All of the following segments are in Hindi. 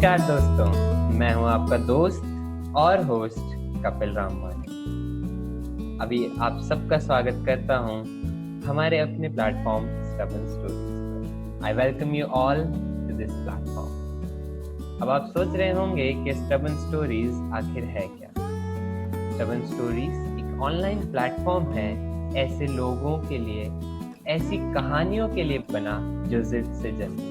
नमस्कार दोस्तों, मैं हूं आपका दोस्त और होस्ट कपिल रामवानी। अभी आप सबका स्वागत करता हूं हमारे अपने प्लेटफॉर्म स्टबन स्टोरीज पर। I welcome you all to this platform. अब आप सोच रहे होंगे कि स्टबन स्टोरीज आखिर है क्या। स्टबन स्टोरीज एक ऑनलाइन प्लेटफॉर्म है ऐसे लोगों के लिए, ऐसी कहानियों के लिए बना जो जिद से जलते,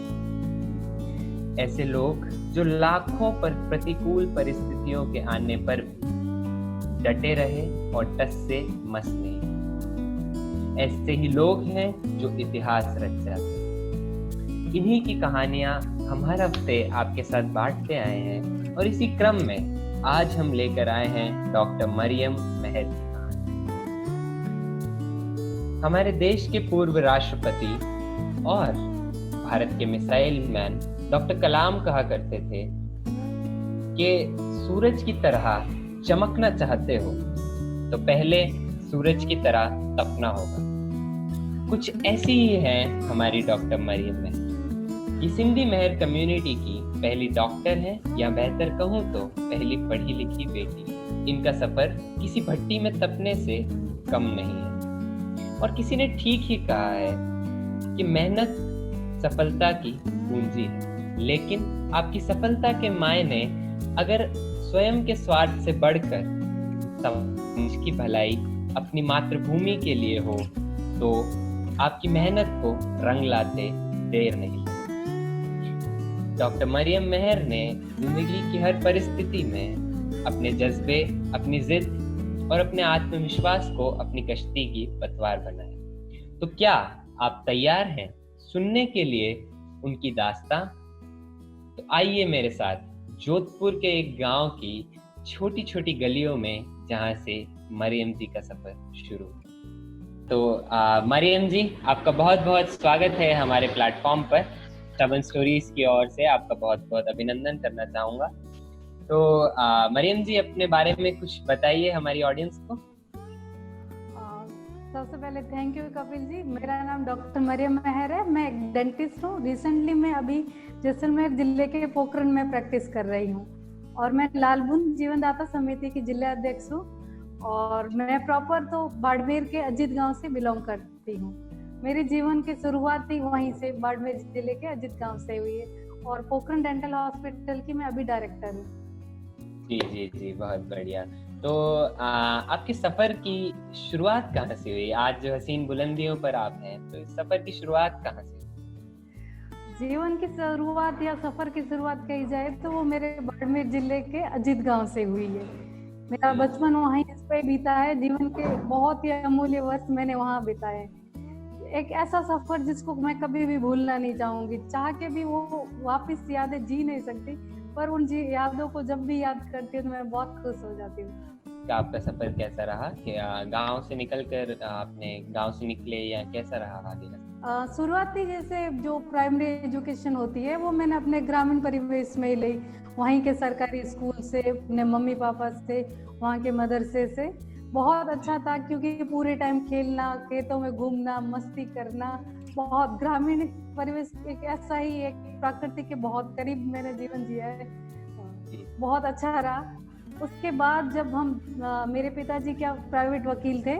ऐसे लोग जो लाखों पर प्रतिकूल परिस्थितियों के आने पर भी डटे रहे और टस से मस नहीं। ऐसे ही लोग हैं जो इतिहास रच जाते। इन्हीं की कहानियां हम हर हफ्ते आपके साथ बांटते आए हैं और इसी क्रम में आज हम लेकर आए हैं डॉक्टर मरियम मेहर की कहानी। हमारे देश के पूर्व राष्ट्रपति और भारत के मिसाइल मैन डॉक्टर कलाम कहा करते थे कि सूरज की तरह चमकना चाहते हो तो पहले सूरज की तरह तपना होगा। कुछ ऐसी ही है हमारी डॉक्टर मरियम मेहर। ये सिंधी मेहर कम्युनिटी की पहली डॉक्टर है, या बेहतर कहूँ तो पहली पढ़ी लिखी बेटी। इनका सफर किसी भट्टी में तपने से कम नहीं है। और किसी ने ठीक ही कहा है कि मेहनत सफलता की पूंजी है, लेकिन आपकी सफलता के मायने अगर स्वयं के स्वार्थ से बढ़कर समाज की भलाई अपनी मातृभूमि के लिए हो तो आपकी मेहनत को रंग लाते देर नहीं लगती। डॉक्टर मरियम मेहर ने जिंदगी की हर परिस्थिति में अपने जज्बे, अपनी जिद और अपने आत्मविश्वास को अपनी कश्ती की पतवार बनाया। तो क्या आप तैयार हैं सुनने के लिए उनकी दास्तां? तो आइए मेरे साथ जोधपुर के एक गांव की छोटी छोटी गलियों में, जहां से मरियम जी का सफर शुरू। तो मरियम जी, आपका बहुत बहुत स्वागत है हमारे प्लेटफॉर्म पर। स्टबन स्टोरीज की ओर से आपका बहुत बहुत अभिनंदन करना चाहूंगा। तो मरियम जी, अपने बारे में कुछ बताइए हमारी ऑडियंस को। सबसे पहले थैंक यू कपिल जी। मेरा नाम डॉक्टर मरियम मेहर है। मैं एक डेंटिस्ट हूँ। रिसेंटली मैं अभी जैसलमेर जिले के पोखरण में प्रैक्टिस कर रही हूँ और मैं लालबुंद जीवनदाता समिति की जिला अध्यक्ष हूँ। और मैं प्रॉपर तो बाड़मेर के अजित गांव से बिलोंग करती हूँ। मेरे जीवन की शुरुआत ही वहीं से, बाड़मेर जिले के अजित गांव से हुई है और पोखरण डेंटल हॉस्पिटल की मैं अभी डायरेक्टर हूँ। जी जी जी, बहुत बढ़िया। तो आपके सफर की शुरुआत कहाँ से हुई? आज जो हसीन बुलंदियों पर आप हैं, तो इस सफर की शुरुआत कहाँ से? जीवन की शुरुआत या सफर की शुरुआत कही जाए तो वो मेरे बाड़मेर जिले के अजित गांव से हुई है। मेरा बचपन वहीं पे बीता है। जीवन के बहुत ही अमूल्य वर्ष मैंने वहां बिताए। एक ऐसा सफर जिसको मैं कभी भी भूलना नहीं चाहूंगी। चाह के भी वो वापस यादें जी नहीं सकती, पर उन यादों को जब भी याद करती हूँ तो मैं बहुत खुश हो जाती हूँ। आपका सफर कैसा रहा? कि गांव से निकलकर आपने गांव से निकले, या कैसा रहा आगे? शुरुआती जैसे जो प्राइमरी एजुकेशन होती है वो मैंने अपने ग्रामीण परिवेश में ही ली। वहीं के सरकारी स्कूल से, अपने मम्मी पापा से, वहाँ के मदरसे से। बहुत अच्छा था क्योंकि पूरे टाइम खेलना, खेतों में घूमना, मस्ती करना, बहुत ग्रामीण परिवेश एक ऐसा ही एक प्रकृति के बहुत करीब मैंने जीवन जिया है। बहुत अच्छा रहा। उसके बाद जब हम मेरे पिताजी क्या प्राइवेट वकील थे,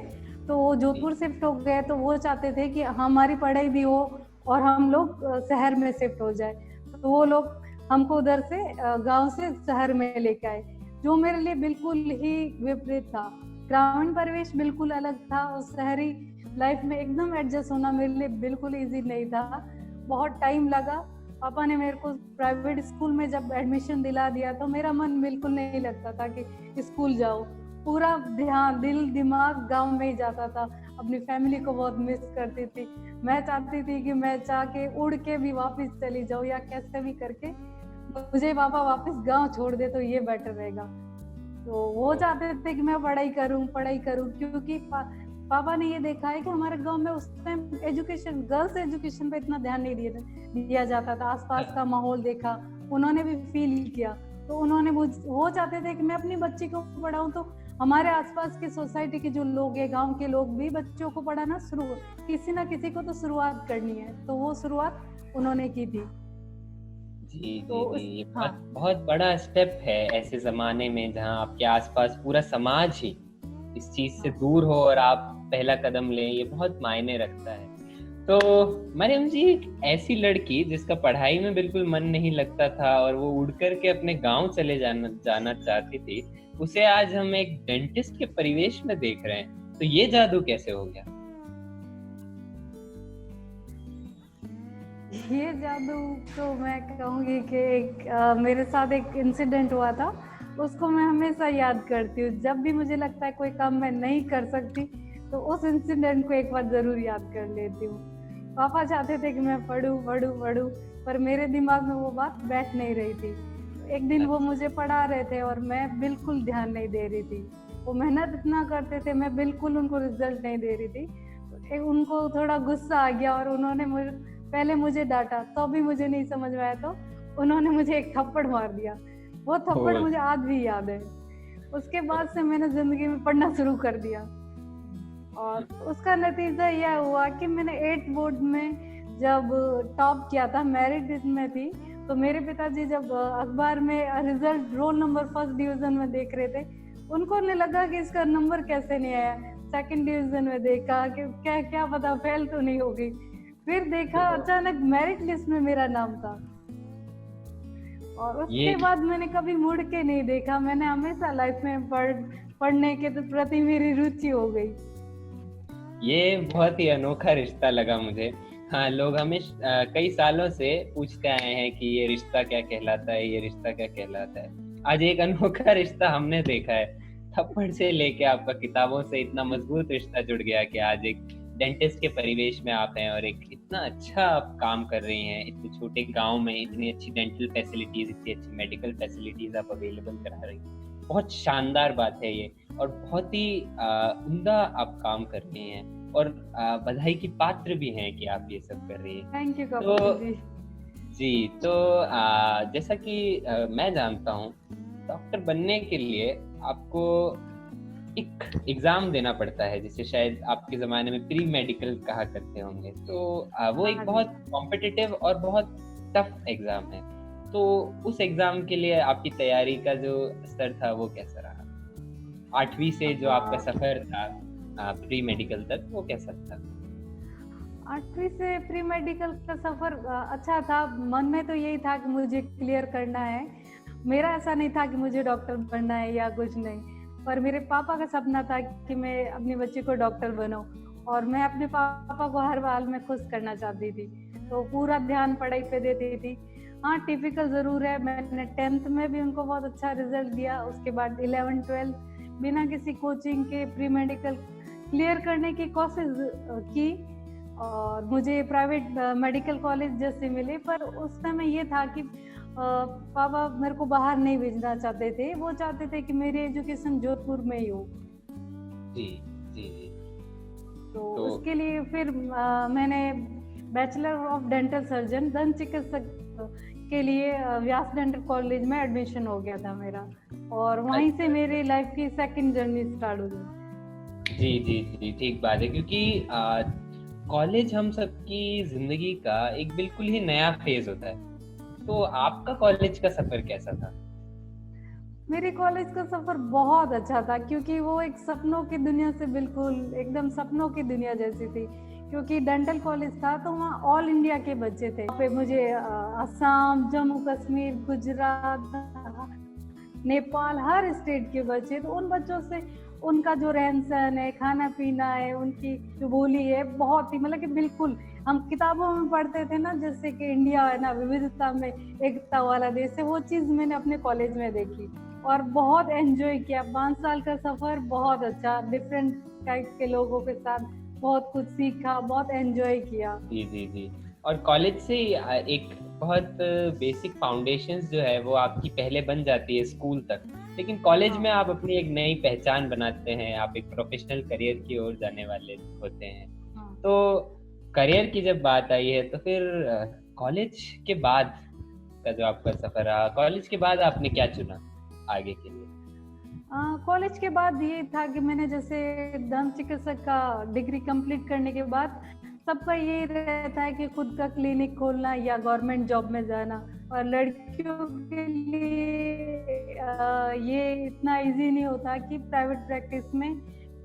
तो वो जोधपुर शिफ्ट हो गए। तो वो चाहते थे कि हमारी पढ़ाई भी हो और हम लोग शहर में शिफ्ट हो जाए। तो वो लोग हमको उधर से गांव से शहर में लेके आए, जो मेरे लिए बिल्कुल ही विपरीत था। ग्रामीण परिवेश बिल्कुल अलग था और शहरी लाइफ में एकदम एडजस्ट होना मेरे लिए बिल्कुल ईजी नहीं था। बहुत टाइम लगा। पापा ने मेरे को प्राइवेट स्कूल में जब एडमिशन दिला दिया तो मेरा मन बिल्कुल नहीं लगता था कि स्कूल जाओ। पूरा ध्यान, दिल दिमाग गांव में ही जाता था। अपनी फैमिली को बहुत मिस करती थी। मैं चाहती थी कि मैं चाह के उड़ के भी वापस चली जाऊँ, या कैसे भी करके मुझे पापा वापस गांव छोड़ दे तो ये बेटर रहेगा। तो वो चाहते थे कि मैं पढ़ाई करूं क्योंकि पापा ने ये देखा है कि हमारे गांव में उस टाइम एजुकेशन, गर्ल्स एजुकेशन पे इतना ध्यान नहीं दिया जाता था। आसपास का माहौल देखा, उन्होंने भी फील किया, तो उन्होंने वो चाहते थे कि मैं अपनी बच्ची को पढ़ाऊं। तो हमारे आसपास की सोसाइटी के जो लोग हैं, गांव के लोग भी बच्चों को पढ़ाना किसी ना किसी को तो शुरुआत करनी है, तो वो शुरुआत उन्होंने की थी। जी तो जी जी, उस ये हाँ, बहुत बहुत बड़ा स्टेप है ऐसे जमाने में जहाँ आपके आसपास पूरा समाज ही इस चीज से हाँ, दूर हो और आप पहला कदम लें, ये बहुत मायने रखता है। तो मरियम जी, एक ऐसी लड़की जिसका पढ़ाई में बिल्कुल मन नहीं लगता था और वो उड़ करके अपने गांव चले जाना जाना चाहती थी, उसे आज हम एक डेंटिस्ट के परिवेश में देख रहे हैं, तो ये जादू कैसे हो गया? ये जादू तो मैं कहूँगी कि मेरे साथ एक इंसिडेंट हुआ था, उसको मैं हमेशा याद करती हूँ। जब भी मुझे लगता है कोई काम मैं नहीं कर सकती, तो उस इंसिडेंट को एक बार ज़रूर याद कर लेती हूँ। पापा चाहते थे कि मैं पढूं पढूं पढूं, पर मेरे दिमाग में वो बात बैठ नहीं रही थी। एक दिन वो मुझे पढ़ा रहे थे और मैं बिल्कुल ध्यान नहीं दे रही थी। वो मेहनत इतना करते थे, मैं बिल्कुल उनको रिजल्ट नहीं दे रही थी। उनको थोड़ा गुस्सा आ गया और उन्होंने पहले मुझे डांटा, तो भी मुझे नहीं समझ में आया, तो उन्होंने मुझे एक थप्पड़ मार दिया। वो थप्पड़ ओ, मुझे आज भी याद है। उसके बाद से मैंने जिंदगी में पढ़ना शुरू कर दिया और उसका नतीजा यह हुआ कि मैंने 8th बोर्ड में जब टॉप किया था, मेरिट लिस्ट में थी, तो मेरे पिताजी जब अखबार में result roll number first division में देख रहे थे, उनको ने लगा कि इसका नंबर कैसे नहीं आया। सेकंड डिवीजन में देखा कि क्या क्या पता फेल तो नहीं हो गई। फिर देखा अचानक मेरिट लिस्ट में मेरा नाम था और ये उसके बाद मैंने कभी मुड़ के नहीं देखा। मैंने हमेशा लाइफ में पढ़ने के प्रति मेरी रुचि हो गई। ये बहुत ही अनोखा रिश्ता लगा मुझे। हाँ, लोग हमें कई सालों से पूछते आए हैं कि ये रिश्ता क्या कहलाता है, ये रिश्ता क्या कहलाता है। आज एक अनोखा रिश्ता हमने देखा है। थप्पड़ से लेके आपका किताबों से इतना मजबूत रिश्ता जुड़ गया कि आज एक डेंटिस्ट के परिवेश में आप हैं और एक इतना अच्छा आप काम कर रही हैं। इतने छोटे गांव में इतनी अच्छी डेंटल फैसिलिटीज, इतनी अच्छी मेडिकल फैसिलिटीज आप अवेलेबल करा रही हैं। बहुत शानदार बात है ये, और बहुत ही उम्दा आप काम कर रही हैं और बधाई की पात्र भी हैं कि आप ये सब कर रही हैं। थैंक यू तो कपिल जी। जी, तो जैसा कि मैं जानता हूँ, डॉक्टर बनने के लिए आपको एक एग्जाम देना पड़ता है, जिसे शायद आपके जमाने में प्री मेडिकल कहा करते होंगे। तो वो एक हाँ बहुत कॉम्पिटिटिव और बहुत टफ एग्जाम है। तो उस एग्जाम के लिए आपकी तैयारी का जो स्तर था वो कैसा रहा? 8वीं से जो आपका सफर था प्री मेडिकल तक, वो कैसा था? 8वीं से प्री मेडिकल का सफर अच्छा था। मन में तो यही था कि मुझे क्लियर करना है। मेरा ऐसा नहीं था कि मुझे डॉक्टर बनना है या कुछ नहीं, पर मेरे पापा का सपना था कि मैं अपनी बच्ची को डॉक्टर बनाऊं और मैं अपने पापा को हर हाल में खुश करना चाहती थी, तो पूरा ध्यान पढ़ाई पे देती थी। हाँ, टिपिकल जरूर है, मैंने 10th में भी उनको बहुत अच्छा रिजल्ट दिया। उसके बाद 11th 12th बिना किसी कोचिंग के प्री मेडिकल क्लियर करने की कोशिश की और मुझे प्राइवेट मेडिकल कॉलेज जैसे मिले, पर उस समय ये था कि पापा मेरे को बाहर नहीं भेजना चाहते थे। वो चाहते थे कि मेरी एजुकेशन जोधपुर में ही हो। जी जी जी। तो उसके लिए फिर मैंने बैचलर ऑफ डेंटल सर्जन दंत चिकित्सक के लिए व्यास डेंटल कॉलेज में एडमिशन हो गया था मेरा, और वहीं से मेरी लाइफ की सेकंड जर्नी स्टार्ट हो गई। जी जी जी, ठीक बात है, क्योंकि कॉलेज हम सबकी जिंदगी का एक बिल्कुल ही नया फेज होता है। तो आपका कॉलेज का सफर कैसा था? मेरे कॉलेज का सफर बहुत अच्छा था, क्योंकि वो एक सपनों की दुनिया से बिल्कुल एकदम सपनों की दुनिया जैसी थी। क्योंकि डेंटल कॉलेज था तो वहाँ ऑल इंडिया के बच्चे थे। पे मुझे असम, जम्मू कश्मीर, गुजरात, नेपाल, हर स्टेट के बच्चे, तो उन बच्चों से उनका जो रहन सहन है, खाना पीना है, उनकी जो बोली है, बहुत ही मतलब कि बिल्कुल हम किताबों में पढ़ते थे ना, जैसे कि इंडिया है ना विविधता में एकता वाला देश है, वो चीज मैंने अपने कॉलेज में देखी और बहुत एंजॉय किया। 5 साल का सफर बहुत अच्छा, डिफरेंट टाइप के लोगों के साथ बहुत कुछ सीखा, बहुत एंजॉय किया। जी जी जी। और कॉलेज से एक बहुत बेसिक फाउंडेशंस जो है वो आपकी पहले बन जाती है स्कूल तक, लेकिन कॉलेज में आप अपनी एक नई पहचान बनाते हैं, आप एक प्रोफेशनल करियर की ओर जाने वाले होते हैं। तो करियर की जब बात आई है, तो फिर कॉलेज के बाद का जो आपका सफर रहा, कॉलेज के बाद आपने क्या चुना आगे के लिए? कॉलेज के बाद ये था कि मैंने जैसे दंत चिकित्सक का डिग्री कंप्लीट करने के बाद सबका ये रहता है कि खुद का क्लिनिक खोलना या गवर्नमेंट जॉब में जाना। और लड़कियों के लिए ये इतना इजी नहीं होता कि प्राइवेट प्रैक्टिस में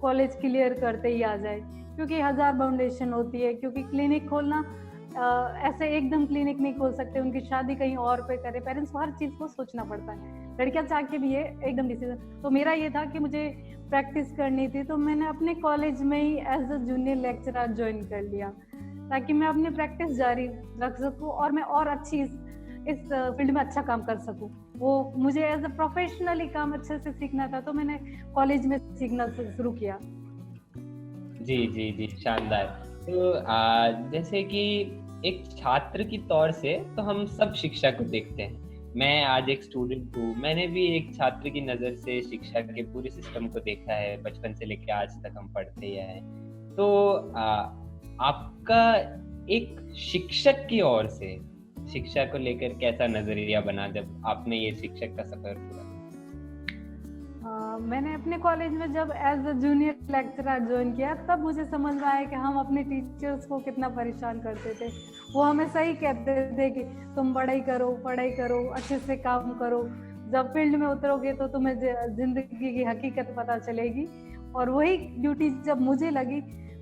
कॉलेज क्लियर करते ही आ जाए, क्योंकि 1000 बाउंडेशन होती है। क्योंकि क्लिनिक खोलना ऐसे एकदम क्लिनिक नहीं खोल सकते, उनकी शादी कहीं और पे करे, पेरेंट्स को हर चीज को सोचना पड़ता है, लड़कियां चाह के भी ये एकदम डिसीजन। तो मेरा ये था कि मुझे प्रैक्टिस करनी थी, तो मैंने अपने कॉलेज में ही as a junior lecturer join कर लिया, ताकि मैं अपनी प्रैक्टिस जारी रख सकूं और मैं और अच्छी इस फील्ड में अच्छा काम कर सकूं। वो मुझे एज अ प्रोफेशनली काम अच्छे से सीखना था, तो मैंने कॉलेज में सीखना शुरू किया। जी जी जी, शानदार। तो जैसे कि एक छात्र की तौर से तो हम सब शिक्षा को देखते हैं। मैं आज एक स्टूडेंट हूँ, मैंने भी एक छात्र की नज़र से शिक्षा के पूरे सिस्टम को देखा है, बचपन से लेकर आज तक हम पढ़ते ही आए। तो आपका एक शिक्षक की ओर से शिक्षा को लेकर कैसा नजरिया बना जब आपने ये शिक्षक का सफर पूरा? मैंने अपने कॉलेज में जब as a junior lecturer join किया, तब मुझे समझ में आया कि हम अपने टीचर्स को कितना परेशान करते थे। वो हमें सही कहते थे कि तुम पढ़ाई करो, अच्छे से काम करो, जब फील्ड में उतरोगे तो तुम्हें जिंदगी की हकीकत पता चलेगी। और वही ड्यूटी जब मुझे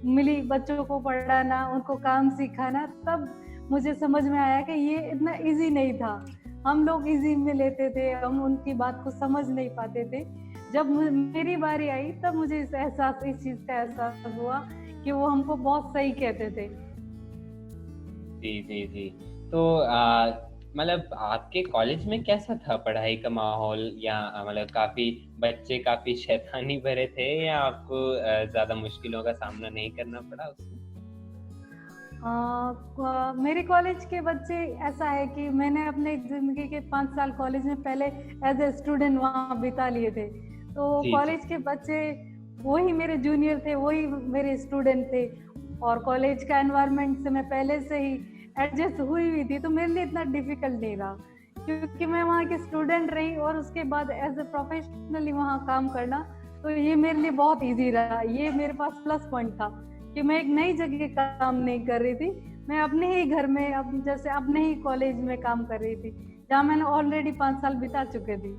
मिली बच्चों को पढ़ाना, उनको काम सिखाना, तब मुझे समझ में आया कि ये इतना इजी नहीं था। हम लोग इजी में लेते थे, हम उनकी बात को समझ नहीं पाते थे। जब मेरी बारी आई तब मुझे इस चीज का एहसास हुआ कि वो हमको बहुत सही कहते थे। जी जी जी। तो मतलब आपके कॉलेज में कैसा था पढ़ाई का माहौल, या मतलब काफी बच्चे काफी शैतानी भरे थे, या आपको ज्यादा मुश्किलों का सामना नहीं करना पड़ा उसमें? मेरे कॉलेज के बच्चे, ऐसा है कि मैंने अपने जिंदगी के 5 साल कॉलेज में पहले एज ए स्टूडेंट वहाँ बिता लिए थे। तो कॉलेज के बच्चे वही मेरे जूनियर थे, वही मेरे स्टूडेंट थे, और कॉलेज का एनवायरनमेंट से मैं पहले से ही एडजस्ट हुई थी, तो मेरे लिए इतना डिफिकल्ट नहीं रहा, क्योंकि मैं वहाँ की स्टूडेंट रही और उसके बाद एज ए प्रोफेशनली वहाँ काम करना, तो ये मेरे लिए बहुत ईजी रहा। ये मेरे पास प्लस पॉइंट था कि मैं एक नई जगह काम नहीं कर रही थी, मैं अपने ही घर में जैसे अपने ही कॉलेज में काम कर रही थी, जहाँ मैंने ऑलरेडी 5 साल बिता चुके थे।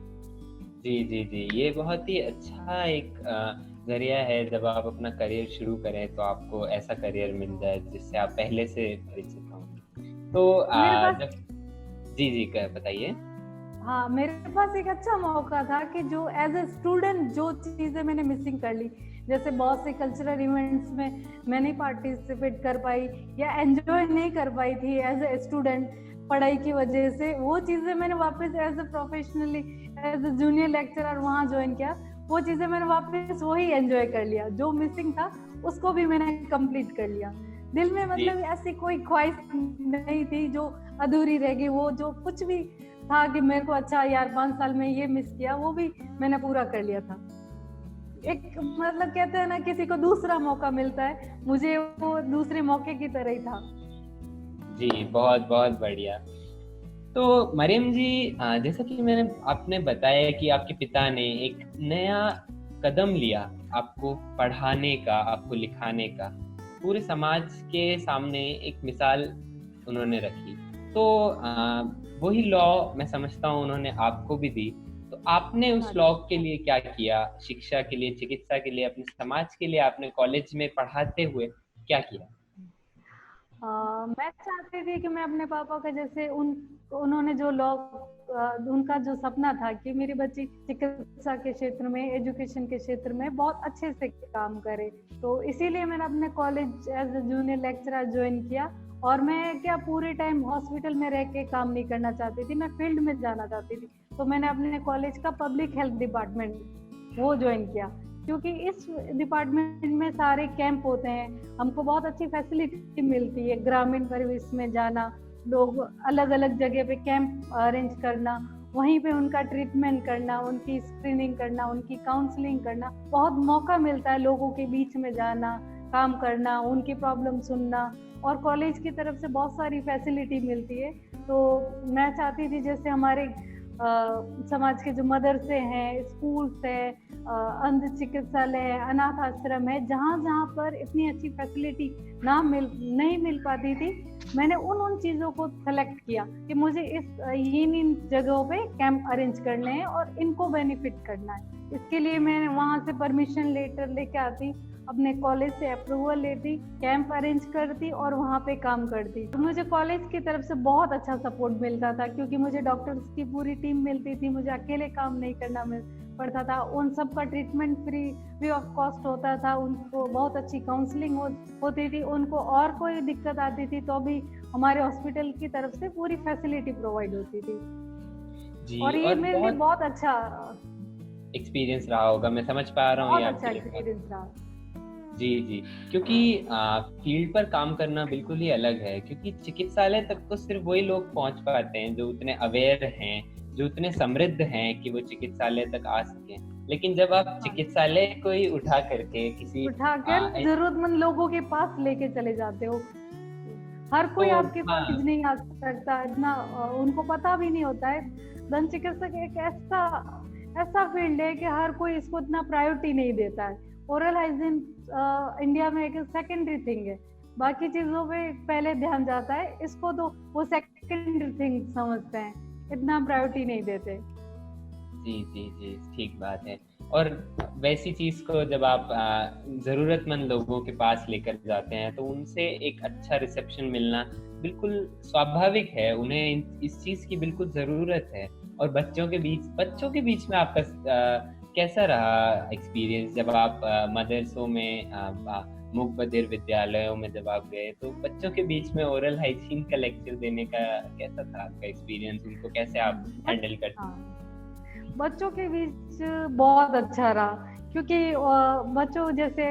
जी जी जी, ये बहुत ही अच्छा एक जरिया है। जब आप अपना करियर शुरू करें तो आपको ऐसा करियर मिल जाए जिससे आप पहले से परिचित हों। तो जी जी, बताइए। हाँ, मेरे पास एक अच्छा मौका था कि जो एज ए स्टूडेंट जो चीजें मैंने मिसिंग कर ली, जैसे बहुत से कल्चरल इवेंट्स में मैं नहीं पार्टिसिपेट कर पाई या एंजॉय नहीं कर पाई थी एज ए स्टूडेंट पढ़ाई की वजह से, वो चीजें मैंने वापस as a professionally as a junior lecturer वहाँ ज्वाइन किया, वो चीजें मैंने वापस वही एंजॉय कर लिया। जो मिसिंग था उसको भी मैंने कंप्लीट कर लिया। दिल में मतलब ऐसी कोई ख्वाहिश नहीं थी जो अधूरी रह गई। वो जो कुछ भी था कि मेरे को अच्छा यार 5 साल में ये मिस किया, वो भी मैंने पूरा कर लिया था। एक मतलब कहते हैं ना, किसी को दूसरा मौका मिलता है, मुझे वो दूसरे मौके की तरह ही था। जी, बहुत बहुत बढ़िया। तो मरियम जी, जैसा कि आपने बताया कि आपके पिता ने एक नया कदम लिया आपको पढ़ाने का, आपको लिखाने का, पूरे समाज के सामने एक मिसाल उन्होंने रखी। तो वही लॉ मैं समझता हूँ उन्होंने आपको भी दी। तो आपने उस लॉ के लिए क्या किया? शिक्षा के लिए, चिकित्सा के लिए, अपने समाज के लिए आपने कॉलेज में पढ़ाते हुए क्या किया? मैं चाहती थी कि मैं अपने पापा का जैसे उन्होंने जो लॉ, उनका जो सपना था कि मेरी बच्ची चिकित्सा के क्षेत्र में, एजुकेशन के क्षेत्र में बहुत अच्छे से काम करे, तो इसीलिए मैंने अपने college as a junior lecturer join किया। और मैं क्या पूरे टाइम हॉस्पिटल में रह के काम नहीं करना चाहती थी, मैं फील्ड में जाना चाहती थी, तो मैंने अपने कॉलेज का पब्लिक हेल्थ डिपार्टमेंट वो ज्वाइन किया, क्योंकि इस डिपार्टमेंट में सारे कैंप होते हैं, हमको बहुत अच्छी फैसिलिटी मिलती है। ग्रामीण परिवेश में जाना, लोग अलग अलग जगह पे कैंप अरेंज करना, वहीं पे उनका ट्रीटमेंट करना, उनकी स्क्रीनिंग करना, उनकी काउंसलिंग करना, बहुत मौका मिलता है लोगों के बीच में जाना, काम करना, उनकी प्रॉब्लम सुनना, और कॉलेज की तरफ से बहुत सारी फैसिलिटी मिलती है। तो मैं चाहती थी जैसे हमारे समाज के जो मदरसे हैं, स्कूल्स हैं, अंध चिकित्सालय है, अनाथ आश्रम है, जहाँ जहाँ पर इतनी अच्छी फैसिलिटी नहीं मिल पाती थी, मैंने उन चीज़ों को सेलेक्ट किया कि मुझे इन जगहों पे कैंप अरेंज करने हैं और इनको बेनिफिट करना है। इसके लिए मैं वहाँ से परमिशन लेटर लेके आती, अपने कॉलेज से अप्रूवल लेती, कैंप अरेंज करती और वहाँ पे काम करती। तो मुझे कॉलेज की तरफ से बहुत अच्छा सपोर्ट मिलता था, क्योंकि मुझे डॉक्टर्स की पूरी टीम मिलती थी, मुझे अकेले काम नहीं करना पड़ता था। उन सब का ट्रीटमेंट फ्री ऑफ कॉस्ट होता था, उनको बहुत अच्छी काउंसलिंग होती थी, उनको और कोई दिक्कत आती थी तो भी हमारे हॉस्पिटल की तरफ से पूरी फैसिलिटी प्रोवाइड होती थी जी। और ये मेरे लिए बहुत अच्छा एक्सपीरियंस रहा होगा, मैं समझ पा रहा हूँ। बहुत अच्छा एक्सपीरियंस रहा। जी जी, क्योंकि फील्ड पर काम करना बिल्कुल ही अलग है, क्योंकि चिकित्सालय तक तो सिर्फ वही लोग पहुंच पाते हैं जो उतने अवेयर हैं, जो उतने समृद्ध हैं कि वो चिकित्सालय तक आ सकें। लेकिन जब आप चिकित्सालय को ही उठाकर जरूरतमंद लोगों के पास लेके चले जाते हो, हर कोई तो, आपके पास नहीं आ सकता, इतना उनको पता भी नहीं होता है। दंत चिकित्सक एक ऐसा फील्ड है कि हर कोई इसको इतना प्रायोरिटी नहीं देता है। ओरल हाइजीन इंडिया में एक सेकेंडरी थिंग है, बाकी चीजों पे पहले ध्यान जाता है, इसको तो वो सेकेंडरी थिंग समझते हैं, इतना प्रायोरिटी नहीं देते। जी जी जी, ठीक बात है। और वैसी चीज को जब आप जरूरतमंद लोगों के पास लेकर जाते हैं तो उनसे एक अच्छा रिसेप्शन मिलना बिल्कुल स्वाभाविक है, उन्हें इस चीज की बिल्कुल जरूरत है। और बच्चों के बीच में आपका कैसा रहा एक्सपीरियंस जब आप मदरसों में मूक बधिर विद्यालयों में जब आप गए, तो बच्चों के बीच में ओरल हाइजीन का लेक्चर देने का कैसा था आपका एक्सपीरियंस? उनको कैसे आप हैंडल करते हैं? बच्चों के बीच बहुत अच्छा रहा, क्योंकि बच्चों जैसे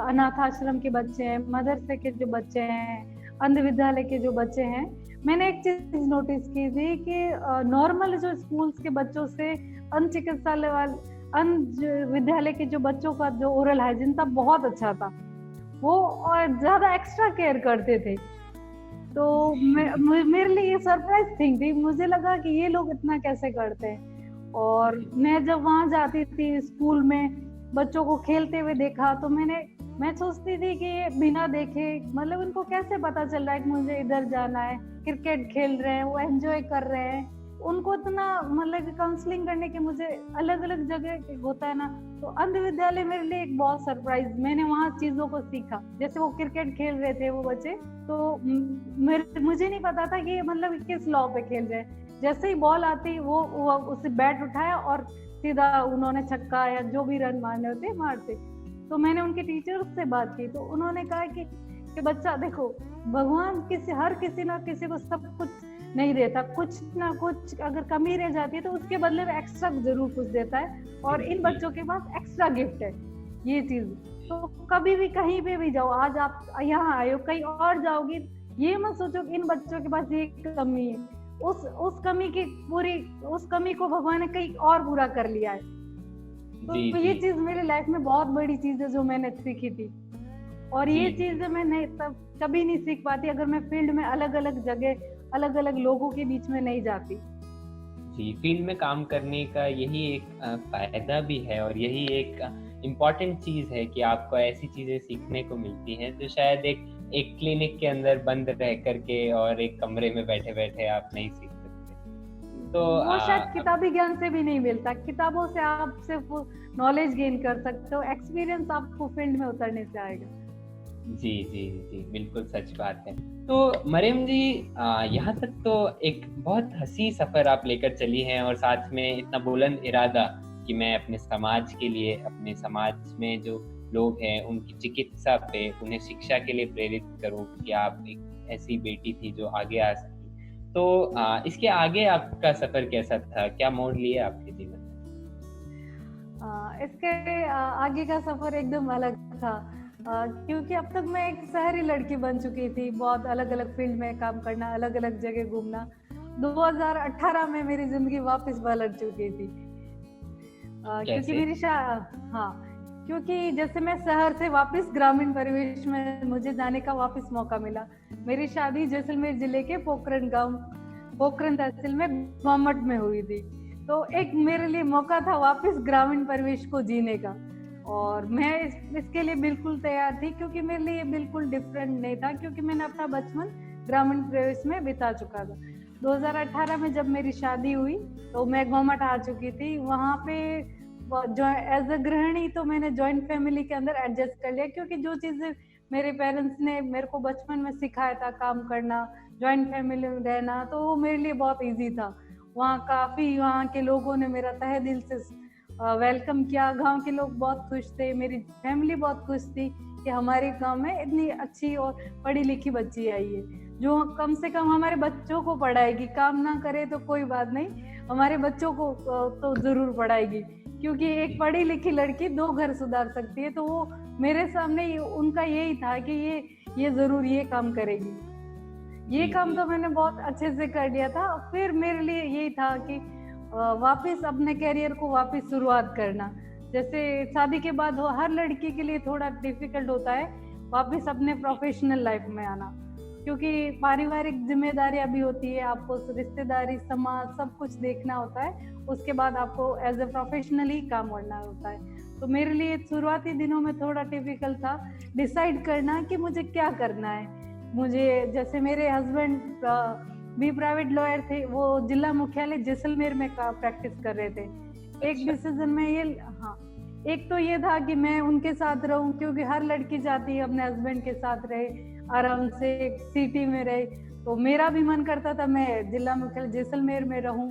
अनाथ आश्रम के बच्चे हैं, मदरसे के जो बच्चे हैं, अंध विद्यालय के जो बच्चे हैं, मैंने एक चीज नोटिस की थी कि नॉर्मल जो स्कूल्स के बच्चों से अंध चिकित्सालय वाले अंध विद्यालय के जो बच्चों का जो ओरल हाइजीन था बहुत अच्छा था, वो और ज्यादा एक्स्ट्रा केयर करते थे। तो मेरे लिए ये सरप्राइज थिंग थी, मुझे लगा कि ये लोग इतना कैसे करते हैं। और मैं जब वहां जाती थी स्कूल में बच्चों को खेलते हुए देखा तो मैं सोचती थी कि ये बिना देखे, मतलब इनको कैसे पता चल रहा है कि मुझे इधर जाना है, क्रिकेट खेल रहे हैं, वो एंजॉय कर रहे हैं, उनको इतना मतलब काउंसलिंग करने के मुझे अलग अलग जगह होता है ना। तो अंध विद्यालय मेरे लिए एक बहुत सरप्राइज, मैंने वहाँ चीजों को सीखा। जैसे वो क्रिकेट खेल रहे थे वो बच्चे, तो मुझे नहीं पता था कि मतलब किस लॉ पे खेल रहे हैं। जैसे ही बॉल आती वो उसे बैट उठाया और सीधा उन्होंने छक्का या जो भी रन मारने होते मारते। तो मैंने उनके टीचर्स से बात की तो उन्होंने कहा कि बच्चा देखो, भगवान हर किसी ना किसी को सब कुछ नहीं देता, कुछ ना कुछ अगर कमी रह जाती है तो उसके बदले में एक्स्ट्रा जरूर कुछ देता है, और इन बच्चों के पास एक्स्ट्रा गिफ्ट है ये चीज। तो कभी भी कहीं पे भी जाओ, आज आप यहाँ आए हो, कहीं और जाओगी, ये मत सोचो कि इन बच्चों के पास ये कमी है, उस कमी को भगवान ने कहीं और पूरा कर लिया है। तो ये चीज मेरे लाइफ में बहुत बड़ी चीज है जो मैंने सीखी थी, और ये चीज मैं नहीं कभी नहीं सीख पाती अगर मैं फील्ड में अलग अलग जगह अलग अलग लोगों के बीच में नहीं जाती। जी, फील्ड में काम करने का यही एक फायदा भी है, और यही एक इम्पॉर्टेंट चीज है कि आपको ऐसी चीजें सीखने को मिलती हैं जो शायद एक क्लिनिक के अंदर बंद रह करके और एक कमरे में बैठे बैठे आप नहीं सीख सकते। तो वो शायद किताबी ज्ञान से भी नहीं मिलता, किताबों से आप सिर्फ नॉलेज गेन कर सकते हो, एक्सपीरियंस आपको फील्ड में उतरने से आएगा। जी जी जी, बिल्कुल सच बात है। तो मरियम जी, यहाँ तक तो एक बहुत हंसी सफर आप लेकर चली हैं, और साथ में इतना बुलंद इरादा कि मैं अपने समाज के लिए, अपने समाज में जो लोग हैं उनकी चिकित्सा पे, उन्हें शिक्षा के लिए प्रेरित करूं कि आप एक ऐसी बेटी थी जो आगे आ सकी। तो इसके आगे आपका सफर कैसा था, क्या मोड़ लिए आपके जीवन में? इसके आगे का सफर एकदम अलग था, क्योंकि अब तक मैं एक शहरी लड़की बन चुकी थी, बहुत अलग अलग फील्ड में काम करना, अलग अलग जगह घूमना। 2018 में मेरी जिंदगी वापस पलट चुकी थी, क्योंकि क्योंकि जैसे मैं शहर से वापस ग्रामीण परिवेश में मुझे जाने का वापस मौका मिला। मेरी शादी जैसलमेर जिले के पोखरण तहसील में गोमट में हुई थी। तो एक मेरे लिए मौका था वापस ग्रामीण परिवेश को जीने का, और मैं इसके लिए बिल्कुल तैयार थी, क्योंकि मेरे लिए बिल्कुल डिफरेंट नहीं था, क्योंकि मैंने अपना बचपन ग्रामीण परिवेश में बिता चुका था। 2018 में जब मेरी शादी हुई तो मैं गोमट आ चुकी थी। वहाँ पे जो एज अ गृहिणी तो मैंने जॉइंट फैमिली के अंदर एडजस्ट कर लिया, क्योंकि जो चीजें मेरे पेरेंट्स ने मेरे को बचपन में सिखाया था, काम करना, जॉइंट फैमिली में रहना, तो वो मेरे लिए बहुत इजी था। वहाँ के लोगों ने मेरा तहे दिल से वेलकम किया। गांव के लोग बहुत खुश थे, मेरी फैमिली बहुत खुश थी कि हमारे गांव में इतनी अच्छी और पढ़ी लिखी बच्ची आई है, जो कम से कम हमारे बच्चों को पढ़ाएगी। काम ना करे तो कोई बात नहीं, हमारे बच्चों को तो जरूर पढ़ाएगी, क्योंकि एक पढ़ी लिखी लड़की 2 घर सुधार सकती है। तो वो मेरे सामने उनका यही था कि ये जरूर ये काम करेगी। ये काम तो मैंने बहुत अच्छे से कर लिया था। फिर मेरे लिए यही था कि वापस अपने करियर को वापस शुरुआत करना। जैसे शादी के बाद हर लड़की के लिए थोड़ा डिफिकल्ट होता है वापस अपने प्रोफेशनल लाइफ में आना, क्योंकि पारिवारिक जिम्मेदारियां भी होती है, आपको रिश्तेदारी, समाज, सब कुछ देखना होता है। उसके बाद आपको एज ए प्रोफेशनल ही काम करना होता है। तो मेरे लिए शुरुआती दिनों में थोड़ा डिफिकल्ट था डिसाइड करना कि मुझे क्या करना है। मुझे, जैसे मेरे हस्बैंड भी प्राइवेट लॉयर थे, वो जिला मुख्यालय जैसलमेर में प्रैक्टिस कर रहे थे। एक डिसीजन में एक तो ये था कि मैं उनके साथ रहूं, क्योंकि हर लड़की चाहती है अपने हस्बैंड के साथ रहे, आराम से सिटी में रहे। तो मेरा भी मन करता था मैं जिला मुख्यालय जैसलमेर में रहूं।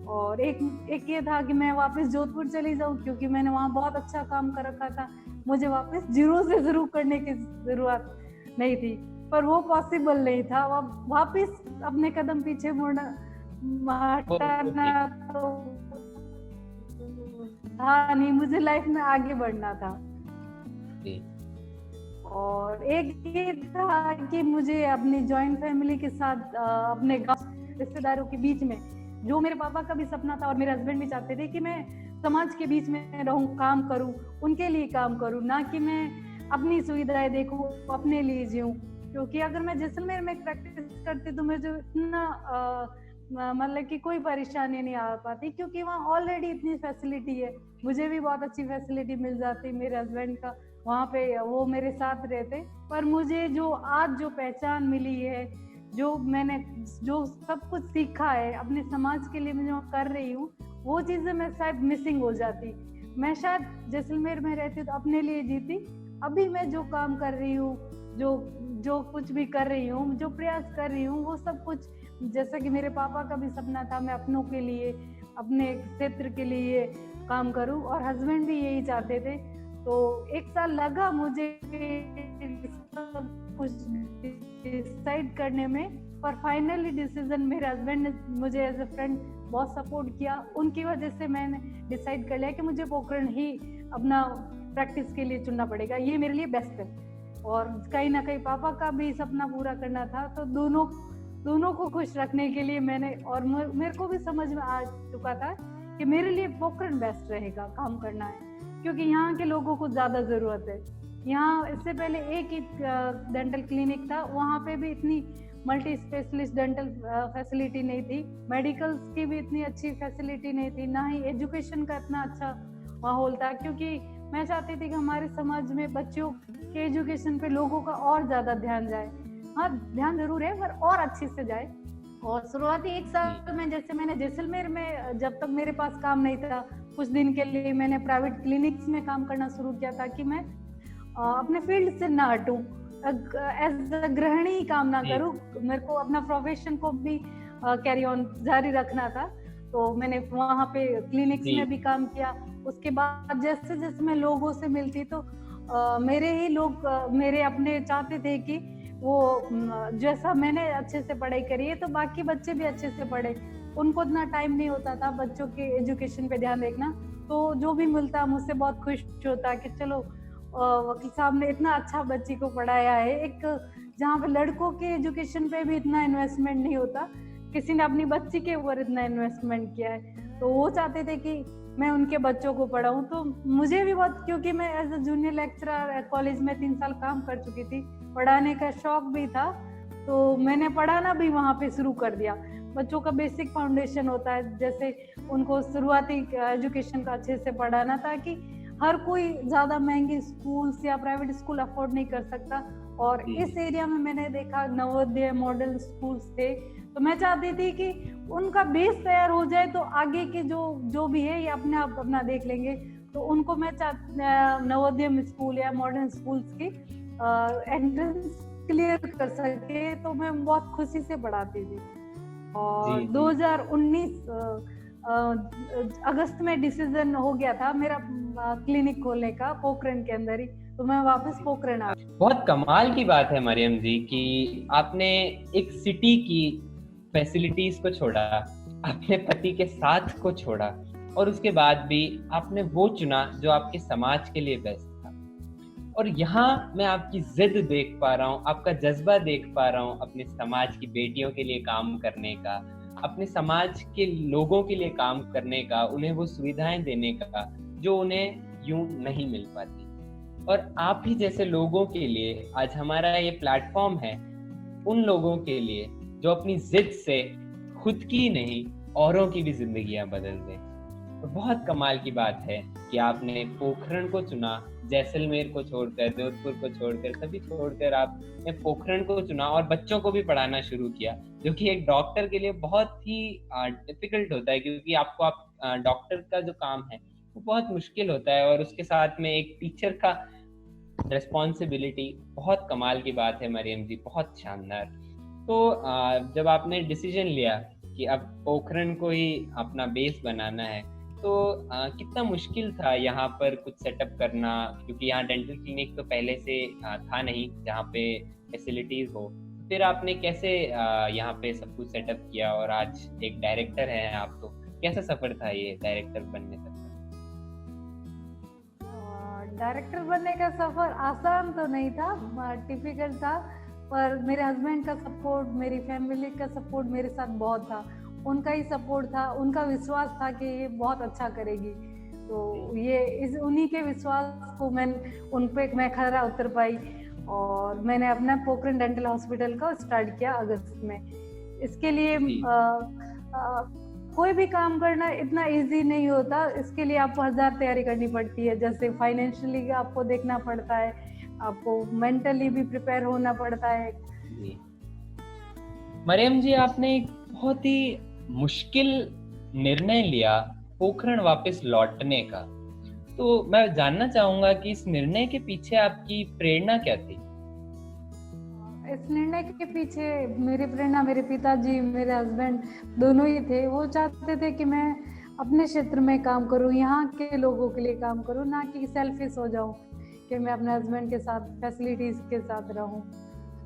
और एक ये था कि मैं वापस जोधपुर चली जाऊं, क्योंकि मैंने वहां बहुत अच्छा काम कर रखा था, मुझे वापस जीरो से शुरू करने की जरूरत नहीं थी। पर वो पॉसिबल नहीं था, वापस अपने कदम पीछे हटाना तो था नहीं, मुझे लाइफ में आगे बढ़ना था। और एक ये था कि मुझे अपनी जॉइंट फैमिली के साथ अपने गांव रिश्तेदारों के बीच में, जो मेरे पापा का भी सपना था और मेरे हस्बैंड भी चाहते थे कि मैं समाज के बीच में रहूं, काम करूं, उनके लिए काम करूं, ना कि मैं अपनी सुविधाएं देखूं, अपने लिए जीऊं। क्योंकि अगर मैं जैसलमेर में प्रैक्टिस करती तो मुझे इतना मतलब कि कोई परेशानी नहीं आ पाती, क्योंकि वहाँ ऑलरेडी इतनी फैसिलिटी है। मुझे भी बहुत अच्छी फैसिलिटी मिल जाती, मेरे हस्बैंड का वहाँ पे वो मेरे साथ रहते। पर मुझे जो आज जो पहचान मिली है, जो सब कुछ सीखा है अपने समाज के लिए मैं जो कर रही हूँ, वो चीजें मैं शायद मिसिंग हो जाती। मैं शायद जैसलमेर में रहती तो अपने लिए जीती। अभी मैं जो काम कर रही हूँ, जो कुछ भी कर रही हूँ, जो प्रयास कर रही हूँ, वो सब कुछ, जैसा कि मेरे पापा का भी सपना था मैं अपनों के लिए, अपने क्षेत्र के लिए काम करूँ, और हस्बैंड भी यही चाहते थे। तो 1 साल लगा मुझे सब कुछ डिसाइड करने में, पर फाइनली डिसीजन मेरे हस्बैंड ने मुझे एज ए फ्रेंड बहुत सपोर्ट किया। उनकी वजह से मैंने डिसाइड कर लिया कि मुझे पोखरण ही अपना प्रैक्टिस के लिए चुनना पड़ेगा, ये मेरे लिए बेस्ट है। और कहीं ना कहीं पापा का भी सपना पूरा करना था, तो दोनों को खुश रखने के लिए मैंने, और मेरे को भी समझ में आ चुका था कि मेरे लिए पोखरण बेस्ट रहेगा काम करना है, क्योंकि यहाँ के लोगों को ज्यादा जरूरत है। यहाँ इससे पहले एक ही डेंटल क्लिनिक था, वहाँ पे भी इतनी मल्टी स्पेशलिस्ट डेंटल फैसिलिटी नहीं थी, मेडिकल्स की भी इतनी अच्छी फैसिलिटी नहीं थी, ना ही एजुकेशन का इतना अच्छा माहौल था। क्योंकि मैं चाहती थी कि हमारे समाज में बच्चों के एजुकेशन पे लोगों का और ज्यादा ध्यान जाए। हाँ, ध्यान जरूर है, पर और अच्छे से जाए। और शुरुआती 1 साल में, जैसे मैंने जैसलमेर में जब तक मेरे पास काम नहीं था, कुछ दिन के लिए मैंने प्राइवेट क्लिनिक्स में काम करना शुरू किया, ताकि मैं अपने फील्ड से ना हटूं, एज अ गृहिणी काम ना करूं। मेरे को अपना प्रोफेशन को भी कैरी ऑन जारी रखना था। तो मैंने वहाँ पे क्लिनिक्स में भी काम किया। उसके बाद जैसे जैसे मैं लोगों से मिलती, तो मेरे ही लोग मेरे अपने चाहते थे कि वो जैसा मैंने अच्छे से पढ़ाई करी है तो बाकी बच्चे भी अच्छे से पढ़े। उनको इतना टाइम नहीं होता था बच्चों के एजुकेशन पे ध्यान देखना, तो जो भी मिलता मुझसे बहुत खुश होता कि चलो वकील साहब ने इतना अच्छा बच्ची को पढ़ाया है। एक जहाँ पे लड़कों के एजुकेशन पे भी इतना इन्वेस्टमेंट नहीं होता, किसी ने अपनी बच्ची के ऊपर इतना इन्वेस्टमेंट किया है, तो वो चाहते थे कि मैं उनके बच्चों को पढ़ाऊं। तो मुझे भी बहुत, क्योंकि मैं as a junior lecturer college में 3 साल काम कर चुकी थी, पढ़ाने का शौक भी था, तो मैंने पढ़ाना भी वहाँ पे शुरू कर दिया। बच्चों का बेसिक फाउंडेशन होता है, जैसे उनको शुरुआती एजुकेशन का अच्छे से पढ़ाना, ताकि हर कोई ज्यादा महंगे स्कूल्स या प्राइवेट स्कूल अफोर्ड नहीं कर सकता। और इस एरिया में मैंने देखा नवोदय मॉडल स्कूल्स थे, तो मैं चाहती थी कि उनका बेस तैयार हो जाए तो आगे के जो भी है ये अपने आप अपना देख लेंगे। तो उनको मैं नवोदय स्कूल या मॉडर्न स्कूल्स की एंट्रेंस क्लियर कर सके, तो मैं बहुत खुशी से पढ़ाती थी। और 2019 अगस्त में डिसीजन हो गया था मेरा क्लिनिक खोलने का पोखरण के अंदर ही, तो मैं वापस पोखरण आ गई। बहुत कमाल की बात है मरियम जी कि आपने एक सिटी की फैसिलिटीज को छोड़ा, अपने पति के साथ को छोड़ा, और उसके बाद भी आपने वो चुना जो आपके समाज के लिए बेस्ट था। और यहाँ मैं आपकी जिद देख पा रहा हूँ, आपका जज्बा देख पा रहा हूँ अपने समाज की बेटियों के लिए काम करने का, अपने समाज के लोगों के लिए काम करने का, उन्हें वो सुविधाएं देने का जो उन्हें यूं नहीं मिल पाती। और आप ही जैसे लोगों के लिए आज हमारा ये प्लेटफॉर्म है, उन लोगों के लिए जो अपनी जिद से खुद की नहीं औरों की भी जिंदगियां बदल दें। तो बहुत कमाल की बात है कि आपने पोखरण को चुना, जैसलमेर को छोड़कर, जोधपुर को छोड़कर, सभी छोड़कर आपने पोखरण को चुना और बच्चों को भी पढ़ाना शुरू किया, जो कि एक डॉक्टर के लिए बहुत ही डिफिकल्ट होता है, क्योंकि आपको डॉक्टर का जो काम है वो बहुत मुश्किल होता है, और उसके साथ में एक टीचर का रिस्पॉन्सिबिलिटी। बहुत कमाल की बात है मरियम जी, बहुत शानदार। तो जब आपने डिसीजन लिया कि अब पोखरण को ही अपना बेस बनाना है, तो कितना मुश्किल था यहाँ पर कुछ सेटअप करना, क्योंकि यहाँ डेंटल क्लिनिक तो पहले से था नहीं जहाँ पे फैसिलिटीज हो। फिर आपने कैसे यहाँ पे सब कुछ सेटअप किया और आज एक डायरेक्टर हैं आप, तो कैसा सफर था ये डायरेक्टर बनने तक? डायरेक्टर बनने का सफर आसान तो नहीं था, टिपिकल था, पर मेरे हस्बैंड का सपोर्ट, मेरी फैमिली का सपोर्ट मेरे साथ बहुत था। उनका ही सपोर्ट था, उनका विश्वास था कि ये बहुत अच्छा करेगी। तो ये उन्हीं के विश्वास को उन पे मैं खरा उतर पाई, और मैंने अपना पोखरण डेंटल हॉस्पिटल का स्टार्ट किया अगस्त में। इसके लिए कोई भी काम करना इतना इजी नहीं होता, इसके लिए आपको 1000 तैयारी करनी पड़ती है। जैसे फाइनेंशियली आपको देखना पड़ता है, आपको मेंटली भी प्रिपेयर होना पड़ता है। मरियम जी, आपने एक बहुत ही मुश्किल निर्णय लिया पोखरण वापस लौटने का, तो मैं जानना चाहूंगा कि इस निर्णय के पीछे आपकी प्रेरणा क्या थी? इस निर्णय के पीछे मेरी प्रेरणा मेरे पिताजी, मेरे हस्बैंड दोनों ही थे। वो चाहते थे कि मैं अपने क्षेत्र में काम करूं, यहाँ के लोगों के लिए काम करूं, ना कि सेल्फिश हो जाऊं कि मैं अपने हस्बैंड के साथ फैसिलिटीज के साथ रहूं।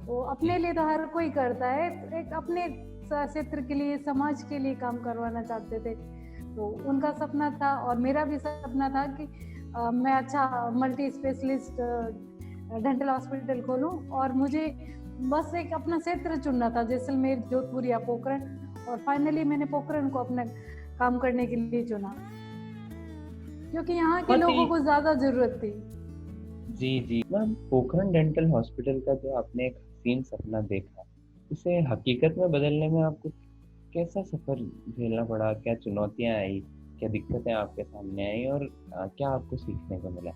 तो अपने लिए तो हर कोई करता है, एक अपने क्षेत्र के लिए, समाज के लिए काम करवाना चाहते थे। तो उनका सपना था और मेरा भी सपना था कि मैं अच्छा मल्टी स्पेशलिस्ट डेंटल हॉस्पिटल खोलूं, और मुझे बस एक अपना क्षेत्र चुनना था, जैसलमेर, जोधपुर या पोखरण। और फाइनली मैंने पोखरण को अपना काम करने के लिए चुना, क्योंकि यहाँ के लोगों को ज्यादा जरूरत थी। जी मैम, पोखरण डेंटल हॉस्पिटल का जो आपने एक हसीन सपना देखा, उसे हकीकत में बदलने में आपको कैसा सफर झेलना पड़ा? क्या चुनौतियां आई, क्या दिक्कतें आपके सामने आई, और क्या आपको सीखने को मिला?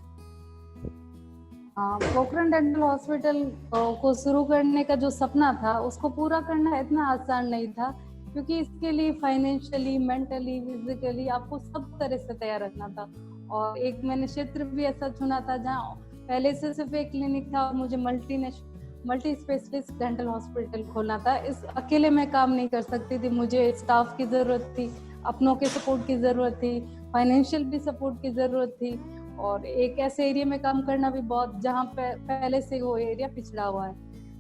पोखरण डेंटल हॉस्पिटल को शुरू करने का जो सपना था, उसको पूरा करना इतना आसान नहीं था, क्योंकि इसके लिए फाइनेंशियली, मेंटली, फिजिकली आपको सब तरह से तैयार रखना था। और एक मैंने क्षेत्र भी ऐसा चुना था जहाँ पहले से सिर्फ एक क्लिनिक था, और मुझे मल्टी स्पेशलिस्ट डेंटल हॉस्पिटल खोलना था। इस अकेले मैं काम नहीं कर सकती थी, मुझे स्टाफ की जरूरत थी, अपनों के सपोर्ट की जरूरत थी, फाइनेंशियल भी सपोर्ट की जरूरत थी, और एक ऐसे एरिया में काम करना भी बहुत, जहाँ पहले से वो एरिया पिछड़ा हुआ है।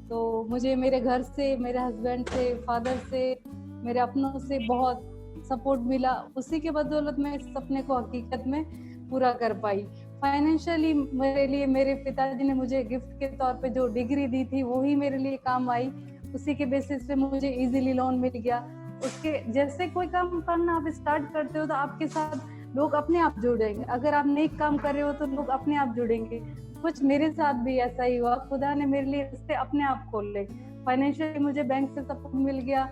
तो मुझे मेरे घर से, मेरे हस्बैंड से, फादर से, मेरे अपनों से बहुत सपोर्ट मिला। उसी के बदौलत मैं इस सपने को हकीकत में पूरा कर पाई। फाइनेंशियली मेरे लिए मेरे पिताजी ने मुझे गिफ्ट के तौर पे जो डिग्री दी थी, वो ही मेरे लिए काम आई। उसी के बेसिस पे मुझे इजीली लोन मिल गया। उसके जैसे कोई काम करना आप स्टार्ट करते हो तो आपके साथ लोग अपने आप जुड़ेंगे। अगर आप नेक काम कर रहे हो तो लोग अपने आप जुड़ेंगे। कुछ मेरे साथ भी ऐसा ही हुआ, खुदा ने मेरे लिए रिश्ते अपने आप खोल ले। फाइनेंशियली मुझे बैंक से सपोर्ट मिल गया,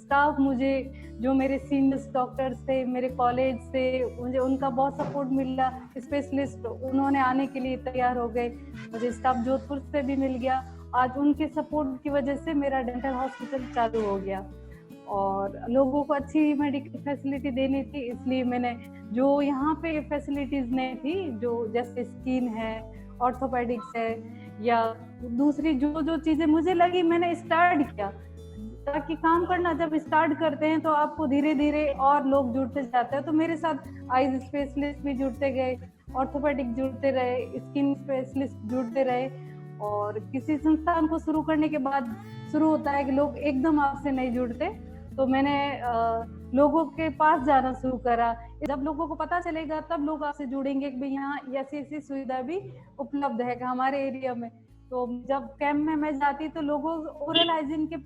स्टाफ मुझे, जो मेरे सीनियर्स डॉक्टर्स थे मेरे कॉलेज से, मुझे उनका बहुत सपोर्ट मिला। स्पेशलिस्ट उन्होंने आने के लिए तैयार हो गए, मुझे स्टाफ जोधपुर से भी मिल गया। आज उनके सपोर्ट की वजह से मेरा डेंटल हॉस्पिटल चालू हो गया और लोगों को अच्छी मेडिकल फैसिलिटी देनी थी, इसलिए मैंने जो यहाँ पे फैसिलिटीज नहीं थी, जो जैसे स्किन है, ऑर्थोपेडिक्स है या दूसरी जो जो चीजें मुझे लगी, मैंने स्टार्ट किया। ताकि काम करना जब स्टार्ट करते हैं तो आपको धीरे धीरे और लोग जुड़ते जाते हैं। तो मेरे साथ आईज स्पेशलिस्ट भी जुड़ते गए, ऑर्थोपेडिक जुड़ते रहे, स्किन स्पेशलिस्ट जुड़ते रहे। और किसी संस्थान को शुरू करने के बाद शुरू होता है कि लोग एकदम आपसे नहीं जुड़ते, तो मैंने लोगों के पास जाना शुरू करा। जब लोगों को पता चलेगा तब लोग आपसे जुड़ेंगे कि भाई यहाँ ऐसी ऐसी सुविधा भी उपलब्ध है हमारे एरिया में। तो जब कैंप में मैं जाती तो लोगों ओरल हाइजीन के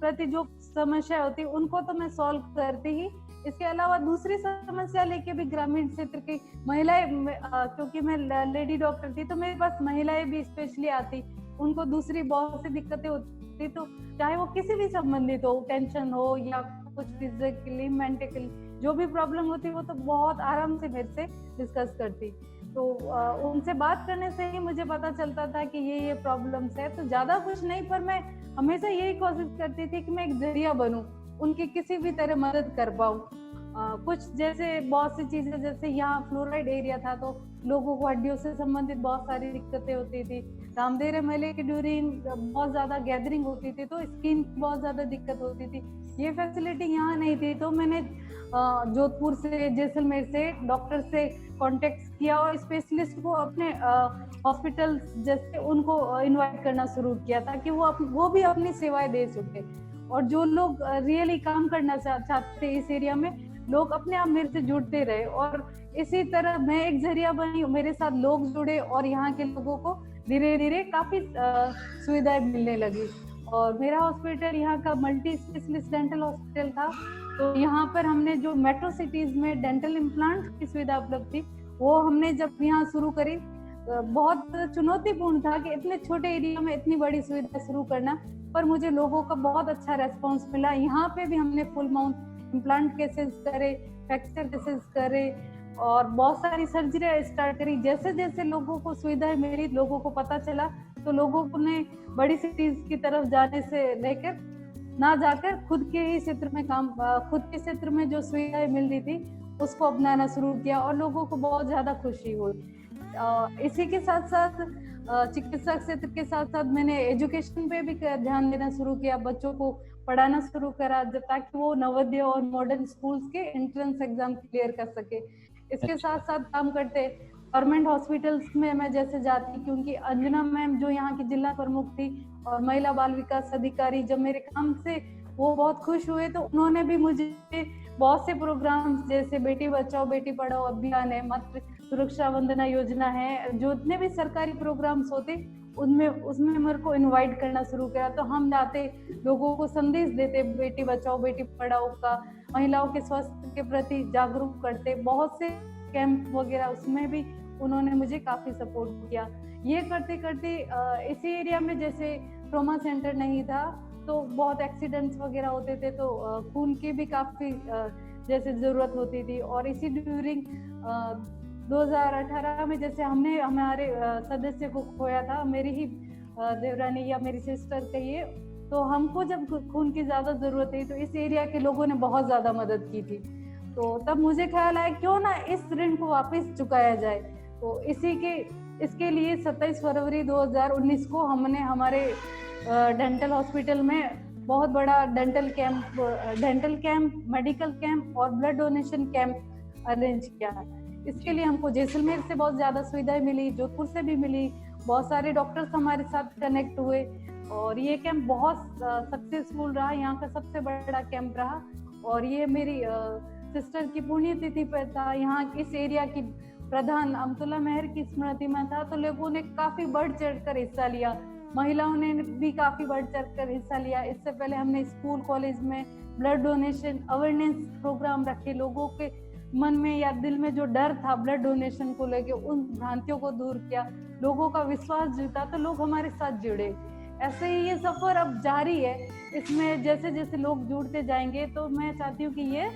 प्रति जो समस्या होती उनको तो मैं सॉल्व करती ही, इसके अलावा दूसरी समस्या लेके भी ग्रामीण क्षेत्र की महिलाएं, क्योंकि मैं लेडी डॉक्टर थी तो मेरे पास महिलाएं भी स्पेशली आती, उनको दूसरी बहुत सी दिक्कतें होती, तो चाहे वो किसी भी संबंधित हो, टेंशन हो या कुछ फिजिकली मेंटली जो भी प्रॉब्लम होती वो तो बहुत आराम से मेरे से डिस्कस करती। तो उनसे बात करने से ही मुझे पता चलता था कि ये प्रॉब्लम्स है। तो ज्यादा कुछ नहीं, पर मैं हमेशा यही कोशिश करती थी कि मैं एक जरिया बनूं, उनकी किसी भी तरह मदद कर पाऊं। कुछ जैसे बहुत सी चीजें, जैसे यहाँ फ्लोराइड एरिया था तो लोगों को हड्डियों से संबंधित बहुत सारी दिक्कतें होती थी। रामदेवरा मेले के ड्यूरिंग बहुत ज्यादा गैदरिंग होती थी तो स्किन की बहुत ज्यादा दिक्कत होती थी, ये फैसिलिटी यहाँ नहीं थी। तो मैंने जोधपुर से, जैसलमेर से डॉक्टर से कांटेक्ट किया और स्पेशलिस्ट को अपने हॉस्पिटल जैसे उनको इनवाइट करना शुरू किया ताकि वो भी अपनी सेवाएं दे सके। और जो लोग रियली काम करना चाहते इस एरिया में, लोग अपने आप मेरे से जुड़ते रहे और इसी तरह मैं एक जरिया बनी, मेरे साथ लोग जुड़े और यहाँ के लोगों को धीरे धीरे काफी सुविधाएं मिलने लगी। और मेरा हॉस्पिटल यहाँ का मल्टी स्पेशलिस्ट डेंटल हॉस्पिटल था, तो यहाँ पर हमने जो मेट्रो सिटीज में डेंटल इम्प्लांट की सुविधा उपलब्ध थी वो हमने जब यहाँ शुरू करी, बहुत चुनौतीपूर्ण था कि इतने छोटे एरिया में इतनी बड़ी सुविधा शुरू करना, पर मुझे लोगों का बहुत अच्छा रेस्पॉन्स मिला। यहाँ पे भी हमने फुल माउथ इम्प्लांट केसेस करे, फ्रैक्चर केसेस करे और बहुत सारी सर्जरी स्टार्ट करी। जैसे जैसे लोगों को सुविधाएं मिली, लोगों को पता चला, तो लोगों ने बड़ी सिटीज की तरफ जाने से लेकर ना जाकर खुद के ही क्षेत्र में खुद के क्षेत्र में जो सुविधाएं मिल रही थी उसको अपनाना शुरू किया और लोगों को बहुत ज्यादा खुशी हुई। इसी के साथ साथ चिकित्सा क्षेत्र के साथ साथ मैंने एजुकेशन पे भी ध्यान देना शुरू किया, बच्चों को पढ़ाना शुरू करा ताकि वो नवोदय और मॉडर्न स्कूल्स के एंट्रेंस एग्जाम क्लियर कर सके। इसके साथ साथ काम करते गवर्नमेंट हॉस्पिटल्स में मैं जैसे जाती, क्योंकि अंजना मैम जो यहाँ की जिला प्रमुख थी और महिला बाल विकास अधिकारी, जब मेरे काम से वो बहुत खुश हुए तो उन्होंने भी मुझे बहुत से प्रोग्राम्स जैसे बेटी बचाओ बेटी पढ़ाओ अभियान है, मातृ सुरक्षा वंदना योजना है, जो जितने भी सरकारी प्रोग्राम्स होते उसमें मेरे को इनवाइट करना शुरू किया। तो हम जाते, लोगों को संदेश देते बेटी बचाओ बेटी पढ़ाओ का, महिलाओं के स्वास्थ्य के प्रति जागरूक करते, बहुत से कैंप वगैरह उसमें भी उन्होंने मुझे काफी सपोर्ट किया। ये करते करते इसी एरिया में जैसे ट्रॉमा सेंटर नहीं था तो बहुत एक्सीडेंट्स वगैरह होते थे, तो खून की भी काफी जैसे जरूरत होती थी। और इसी ड्यूरिंग 2018 में जैसे हमने हमारे सदस्य को खोया था, मेरी ही देवरानी या मेरी सिस्टर कहिए, तो हमको जब खून की ज्यादा जरूरत थी तो इस एरिया के लोगों ने बहुत ज्यादा मदद की थी। तो तब मुझे ख्याल आया क्यों ना इस ऋण को वापस चुकाया जाए। तो इसके लिए 27 फरवरी 2019 को हमने हमारे डेंटल हॉस्पिटल में बहुत बड़ा डेंटल कैंप, मेडिकल कैंप और ब्लड डोनेशन कैंप अरेंज किया। इसके लिए हमको जैसलमेर से बहुत ज्यादा सुविधाएं मिली, जोधपुर से भी मिली, बहुत सारे डॉक्टर्स हमारे साथ कनेक्ट हुए और ये कैंप बहुत सक्सेसफुल रहा, यहाँ का सबसे बड़ा कैंप रहा। और ये मेरी सिस्टर की पुण्यतिथि पर था, यहाँ इस एरिया की प्रधान अमतुल्ला मेहर की स्मृति में था, तो लोगों ने काफी बढ़ चढ़कर हिस्सा लिया, महिलाओं ने भी काफी बढ़ चढ़कर हिस्सा लिया। इससे पहले हमने स्कूल कॉलेज में ब्लड डोनेशन अवेयरनेस प्रोग्राम रखे, लोगों के मन में या दिल में जो डर था ब्लड डोनेशन को लेके उन भ्रांतियों को दूर किया, लोगों का विश्वास जीता, तो लोग हमारे साथ जुड़े। ऐसे ही ये सफर अब जारी है। इसमें जैसे जैसे लोग जुड़ते जाएंगे, तो मैं चाहती हूँ कि ये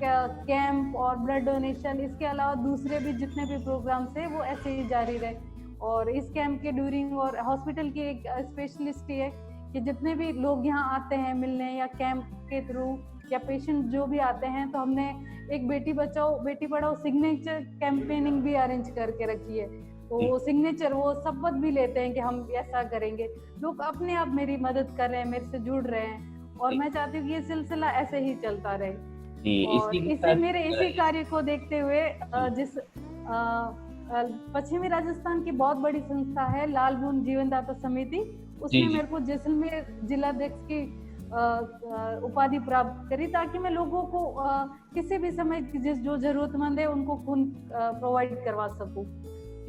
कैंप और ब्लड डोनेशन, इसके अलावा दूसरे भी जितने भी प्रोग्राम्स है वो ऐसे ही जारी रहे। और इस कैंप के ड्यूरिंग, और हॉस्पिटल की एक स्पेशलिस्ट है कि जितने भी लोग यहाँ आते हैं मिलने या कैंप के थ्रू या पेशेंट जो भी आते हैं, तो हमने एक बेटी बचाओ बेटी पढ़ाओ सिग्नेचर कैंपेनिंग भी अरेंज करके रखी है। तो वो सिग्नेचर, वो शपथ भी लेते हैं कि हम ऐसा करेंगे। लोग अपने आप मेरी मदद कर रहे हैं, मेरे से जुड़ रहे हैं, और मैं चाहती हूँ कि ये सिलसिला ऐसे ही चलता रहे। और इसी कार्य को देखते हुए जिस पश्चिमी राजस्थान की बहुत बड़ी संस्था है लाल बूंद जीवनदाता समिति, उसने मेरे को जैसलमेर जिलाध्यक्ष की उपाधि प्राप्त करी, ताकि मैं लोगों को किसी भी समय जो जरूरतमंद है उनको खून प्रोवाइड करवा सकूं।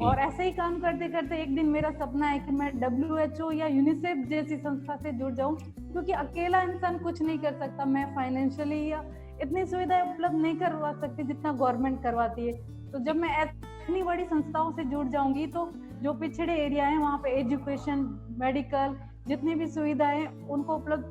और ऐसे ही काम करते करते एक दिन मेरा सपना है कि मैं WHO या यूनिसेफ जैसी संस्था से जुड़ जाऊं, क्योंकि अकेला इंसान कुछ नहीं कर सकता। मैं फाइनेंशियली या इतनी सुविधाएं उपलब्ध नहीं करवा सकती जितना गवर्नमेंट करवाती है। तो जब मैं इतनी बड़ी संस्थाओं से जुड़ जाऊंगी, तो जो पिछड़े एरिया है वहाँ पे एजुकेशन, मेडिकल, जितनी भी सुविधाएं उनको उपलब्ध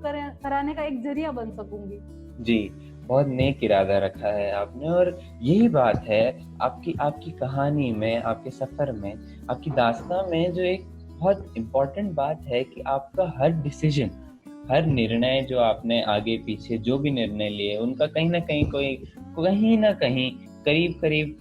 कराने का एक जरिया बन सकूंगी। जी, बहुत नेक इरादा रखा है आपने, और यही बात है आपकी कहानी में, आपके सफर में, आपकी दास्तां में जो एक बहुत इम्पोर्टेंट बात है कि आपका हर डिसीजन, हर निर्णय जो आपने आगे पीछे जो भी निर्णय लिए, उनका कहीं ना कहीं करीब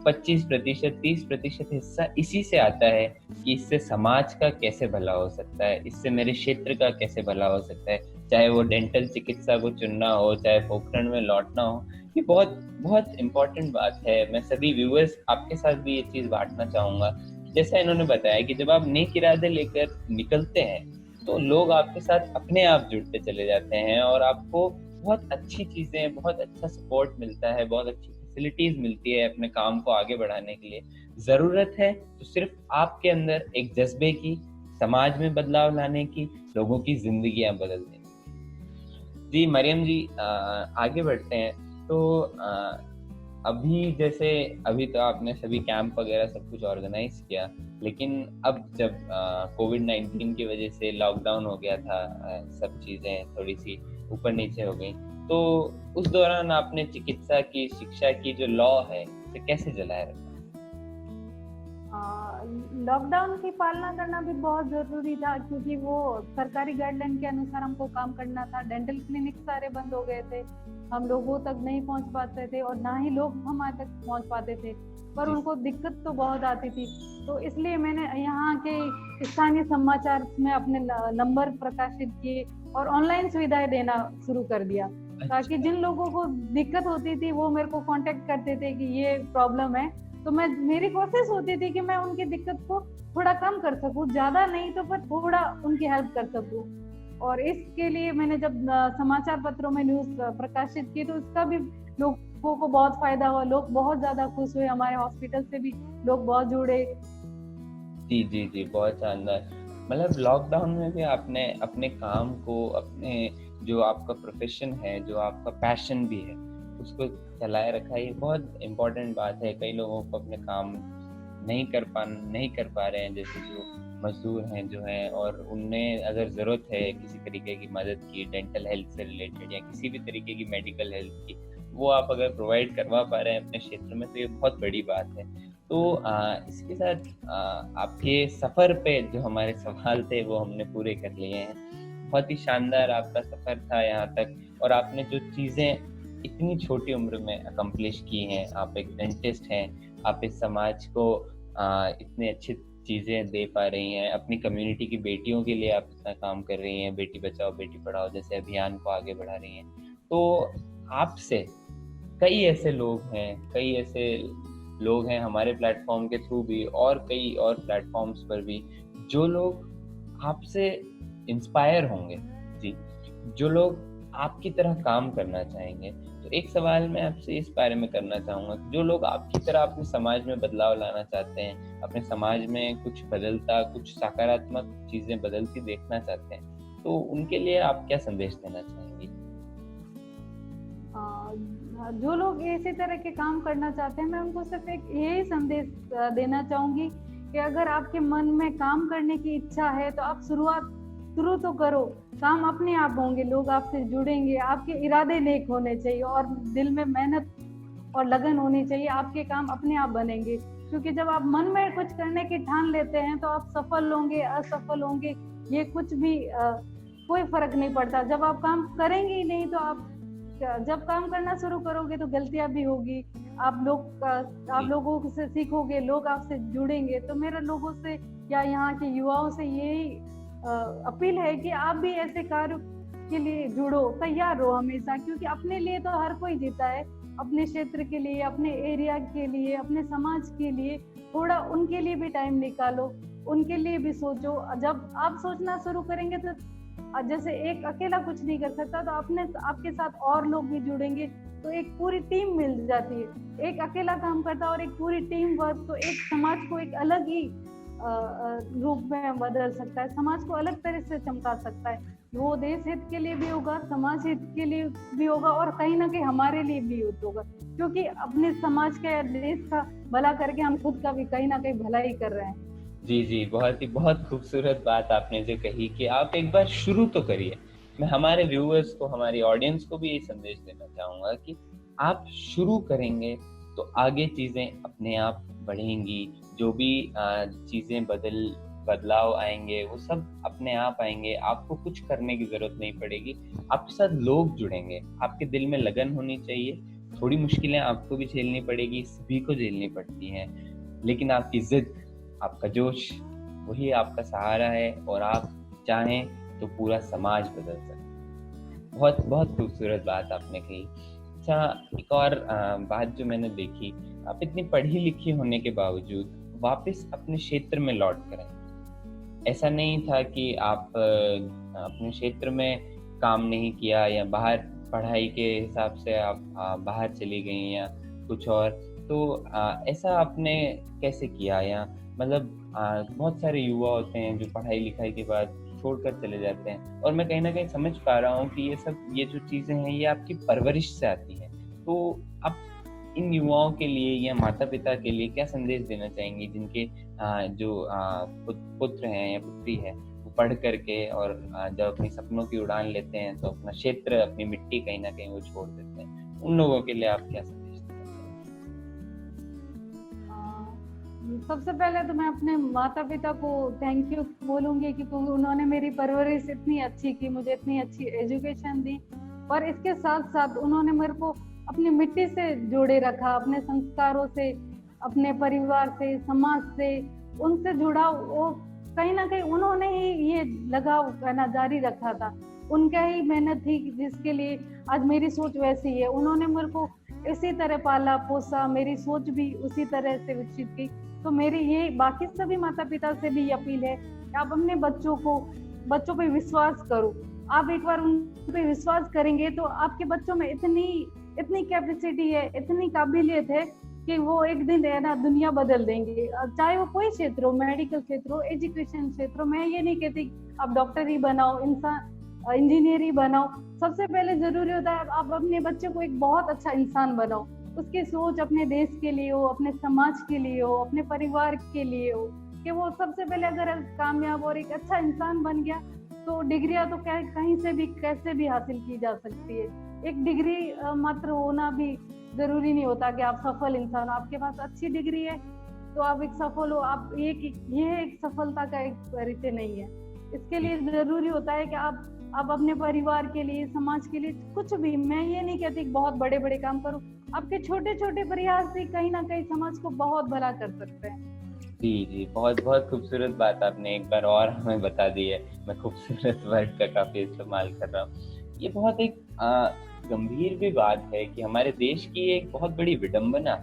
25% 30% हिस्सा इसी से आता है कि इससे समाज का कैसे भला हो सकता है, इससे मेरे क्षेत्र का कैसे भला हो सकता है, चाहे वो डेंटल चिकित्सा को चुनना हो, चाहे पोखरण में लौटना हो। ये बहुत बहुत इम्पोर्टेंट बात है। मैं सभी व्यूअर्स आपके साथ भी ये चीज़ बांटना चाहूँगा। जैसा इन्होंने बताया कि जब आप नेक इरादे लेकर निकलते हैं, तो लोग आपके साथ अपने आप जुड़ते चले जाते हैं, और आपको बहुत अच्छी चीज़ें, बहुत अच्छा सपोर्ट मिलता है, बहुत अच्छी फैसिलिटीज मिलती है अपने काम को आगे बढ़ाने के लिए। ज़रूरत है तो सिर्फ आपके अंदर एक जज्बे की, समाज में बदलाव लाने की, लोगों की जिंदगियां बदलने की। जी मरियम जी, आगे बढ़ते हैं। तो अभी तो आपने सभी कैंप वगैरह सब कुछ ऑर्गेनाइज किया, लेकिन अब जब कोविड-19 की वजह से लॉकडाउन हो गया था, सब चीज़ें थोड़ी सी ऊपर नीचे हो गई, तो उस दौरान आपने चिकित्सा की, शिक्षा की जो लॉ है उसे कैसे जलाए रखा? लॉकडाउन की पालना करना भी बहुत जरूरी था, क्योंकि वो सरकारी गाइडलाइन के अनुसार हमको काम करना था। डेंटल क्लिनिक सारे बंद हो गए थे, हम लोगों तक नहीं पहुंच पाते थे, और ना ही लोग हमारे तक पहुंच पाते थे, पर उनको दिक्कत तो बहुत आती थी। तो इसलिए मैंने यहाँ के स्थानीय समाचार में अपने नंबर प्रकाशित किए और ऑनलाइन सुविधाएं देना शुरू कर दिया, ताकि जिन लोगों को दिक्कत होती थी वो मेरे को कांटेक्ट करते थे कि ये प्रॉब्लम है, तो मेरी कोशिश होती थी कि मैं उनकी दिक्कत को थोड़ा कम कर सकूं, ज्यादा नहीं तो पर थोड़ा उनकी हेल्प कर सकूं। और इसके लिए मैंने जब समाचार पत्रों में न्यूज प्रकाशित की, तो इसका भी लोगों को बहुत फायदा हुआ, लोग बहुत ज्यादा खुश हुए, हमारे हॉस्पिटल से भी लोग बहुत जुड़े। जी जी जी, बहुत शानदार। मतलब लॉकडाउन में भी आपने अपने काम को, अपने जो आपका प्रोफेशन है, जो आपका पैशन भी है, उसको चलाए रखा। ये बहुत इम्पोर्टेंट बात है। कई लोगों को अपने काम नहीं कर पा रहे हैं, जैसे जो मजदूर हैं जो हैं, और उन्हें अगर ज़रूरत है किसी तरीके की मदद की, डेंटल हेल्थ से रिलेटेड या किसी भी तरीके की मेडिकल हेल्थ की, वो आप अगर प्रोवाइड करवा पा रहे हैं अपने क्षेत्र में, तो ये बहुत बड़ी बात है। तो इसके साथ आपके सफ़र पे जो हमारे सवाल थे वो हमने पूरे कर लिए हैं। बहुत ही शानदार आपका सफ़र था यहाँ तक, और आपने जो चीज़ें इतनी छोटी उम्र में अकम्प्लिश की हैं, आप एक डेंटिस्ट हैं, आप इस समाज को इतनी अच्छी चीज़ें दे पा रही हैं, अपनी कम्युनिटी की बेटियों के लिए आप इतना काम कर रही हैं, बेटी बचाओ बेटी पढ़ाओ जैसे अभियान को आगे बढ़ा रही हैं। तो आपसे कई ऐसे लोग हैं हमारे प्लेटफॉर्म के थ्रू भी, और कई और प्लेटफॉर्म्स पर भी, जो लोग आपसे इंस्पायर होंगे जी, जो लोग आपकी तरह काम करना चाहेंगे। तो एक सवाल मैं आपसे इस बारे में करना चाहूँगा, जो लोग आपकी तरह अपने समाज में बदलाव लाना चाहते हैं, अपने समाज में कुछ बदलता, कुछ सकारात्मक चीज़ें बदलती देखना चाहते हैं, तो उनके लिए आप क्या संदेश देना चाहेंगी? जो लोग इसी तरह के काम करना चाहते हैं, मैं उनको सिर्फ एक यही संदेश देना चाहूँगी कि अगर आपके मन में काम करने की इच्छा है, तो आप शुरुआत शुरू तो करो, काम अपने आप होंगे, लोग आपसे जुड़ेंगे, आपके इरादे नेक होने चाहिए और दिल में मेहनत और लगन होनी चाहिए, आपके काम अपने आप बनेंगे। क्योंकि जब आप मन में कुछ करने की ठान लेते हैं तो आप सफल होंगे असफल होंगे ये कुछ भी कोई फर्क नहीं पड़ता। जब आप काम करेंगे ही नहीं तो आप जब काम करना शुरू करोगे तो गलतियां भी होगी, आप लोगों से सीखोगे, लोग आपसे जुड़ेंगे। तो मेरा लोगों से या यहाँ के युवाओं से यही अपील है कि आप भी ऐसे कार्य के लिए जुड़ो, तैयार रहो हमेशा, क्योंकि अपने लिए तो हर कोई जीता है, अपने क्षेत्र के लिए, अपने एरिया के लिए, अपने समाज के लिए थोड़ा उनके लिए भी टाइम निकालो, उनके लिए भी सोचो। जब आप सोचना शुरू करेंगे तो जैसे एक अकेला कुछ नहीं कर सकता, तो आपके साथ और लोग भी जुड़ेंगे तो एक पूरी टीम मिल जाती है। एक अकेला काम करता और एक पूरी टीम वर्क तो एक समाज को एक अलग ही रूप में बदल सकता है, समाज को अलग तरह से चमका सकता है। वो देश हित के लिए भी होगा, समाज हित के लिए भी होगा और कहीं ना कहीं हमारे लिए भी होगा, क्योंकि अपने समाज का या देश का भला करके हम खुद का भी कहीं ना कहीं भला ही कर रहे हैं। जी, बहुत खूबसूरत बात आपने जो कही कि आप एक बार शुरू तो करिए। मैं हमारे व्यूअर्स को, हमारी ऑडियंस को भी ये संदेश देना चाहूँगा कि आप शुरू करेंगे तो आगे चीज़ें अपने आप बढ़ेंगी, जो भी चीज़ें बदलाव आएंगे वो सब अपने आप आएंगे, आपको कुछ करने की ज़रूरत नहीं पड़ेगी, आपके साथ लोग जुड़ेंगे, आपके दिल में लगन होनी चाहिए। थोड़ी मुश्किलें आपको भी झेलनी पड़ेगी, सभी को झेलनी पड़ती हैं, लेकिन आपकी ज़िद, आपका जोश वही आपका सहारा है और आप चाहें तो पूरा समाज बदल सकते हैं। बहुत खूबसूरत बात आपने कही। अच्छा, एक और बात जो मैंने देखी, आप इतनी पढ़ी लिखी होने के बावजूद वापस अपने क्षेत्र में लौट कर आए। ऐसा नहीं था कि आप अपने क्षेत्र में काम नहीं किया या बाहर पढ़ाई के हिसाब से आप बाहर चली गई या कुछ और, तो ऐसा आपने कैसे किया? या मतलब बहुत सारे युवा होते हैं जो पढ़ाई लिखाई के बाद छोड़कर चले जाते हैं, और मैं कहीं ना कहीं समझ पा रहा हूँ कि ये जो चीज़ें हैं ये आपकी परवरिश से आती हैं। तो आप इन युवाओं के लिए या माता पिता के लिए क्या संदेश देना चाहेंगी जिनके जो पुत्र हैं या पुत्री है वो पढ़ करके और जब अपने सपनों की उड़ान लेते हैं तो अपना क्षेत्र, अपनी मिट्टी कहीं ना कहीं वो छोड़ देते हैं, उन लोगों के लिए आप क्या संदेश देना चाहेंगे? सबसे पहले तो मैं अपने माता पिता को थैंक यू बोलूंगी कि उन्होंने मेरी परवरिश इतनी अच्छी की, मुझे इतनी अच्छी एजुकेशन दी, और इसके साथ साथ उन्होंने मेरे को अपनी मिट्टी से जोड़े रखा, अपने संस्कारों से, अपने परिवार से, समाज से, उनसे जुड़ा। वो कहीं ना कहीं उन्होंने ही ये लगाव करना जारी रखा था, उनका ही मेहनत थी जिसके लिए आज मेरी सोच वैसी है। उन्होंने मेरे को इसी तरह पाला पोसा, मेरी सोच भी उसी तरह से विकसित की। तो मेरी ये बाकी सभी माता पिता से भी अपील है कि आप अपने बच्चों पे विश्वास करो। आप एक बार उन पे विश्वास करेंगे तो आपके बच्चों में इतनी कैपेसिटी है, इतनी काबिलियत है कि वो एक दिन है ना दुनिया बदल देंगे। चाहे वो कोई क्षेत्र हो, मेडिकल क्षेत्र हो, एजुकेशन क्षेत्र हो। मैं ये नहीं कहती आप डॉक्टर ही बनाओ, इंजीनियर ही बनाओ। सबसे पहले जरूरी होता है आप अपने बच्चे को एक बहुत अच्छा इंसान बनाओ, उसकी सोच अपने देश के लिए हो, अपने समाज के लिए हो, अपने परिवार के लिए हो, कि वो सबसे पहले अगर कामयाब और एक अच्छा इंसान बन गया तो डिग्रियां तो कहीं से भी कैसे भी हासिल की जा सकती है। एक डिग्री मात्र होना भी जरूरी नहीं होता कि आप सफल इंसान हो। आपके पास अच्छी डिग्री है तो आप एक सफल हो। आप ये एक सफलता का एक परिचय नहीं है। इसके लिए जरूरी होता है कि आप अपने परिवार के लिए, समाज के लिए कुछ भी, मैं ये नहीं कहती बहुत बड़े बड़े काम करो, आपके छोटे छोटे प्रयास भी कहीं ना कहीं समाज को बहुत भला कर सकते हैं। जी, बहुत खूबसूरत बात आपने एक बार और हमें बता दी है। मैं खूबसूरत वर्ड का काफी इस्तेमाल कर रहा हूँ। ये बहुत एक गंभीर भी बात है कि हमारे देश की एक बहुत बड़ी विडंबना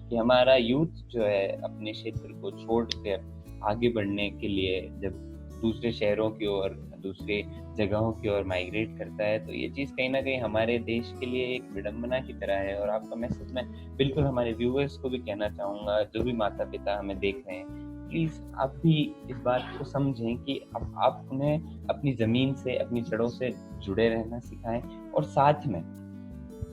कि हमारा यूथ जो है अपने क्षेत्र को छोड़कर आगे बढ़ने के लिए जब दूसरे शहरों की ओर, दूसरे जगहों की ओर माइग्रेट करता है, तो ये चीज़ कहीं ना कहीं हमारे देश के लिए एक विडंबना की तरह है। और आपका मैसेज मैं बिल्कुल हमारे व्यूअर्स को भी कहना चाहूँगा, जो भी माता पिता हमें देख रहे हैं, प्लीज़ आप भी इस बात को समझें कि अब आप उन्हें अपनी ज़मीन से, अपनी जड़ों से जुड़े रहना सिखाएं, और साथ में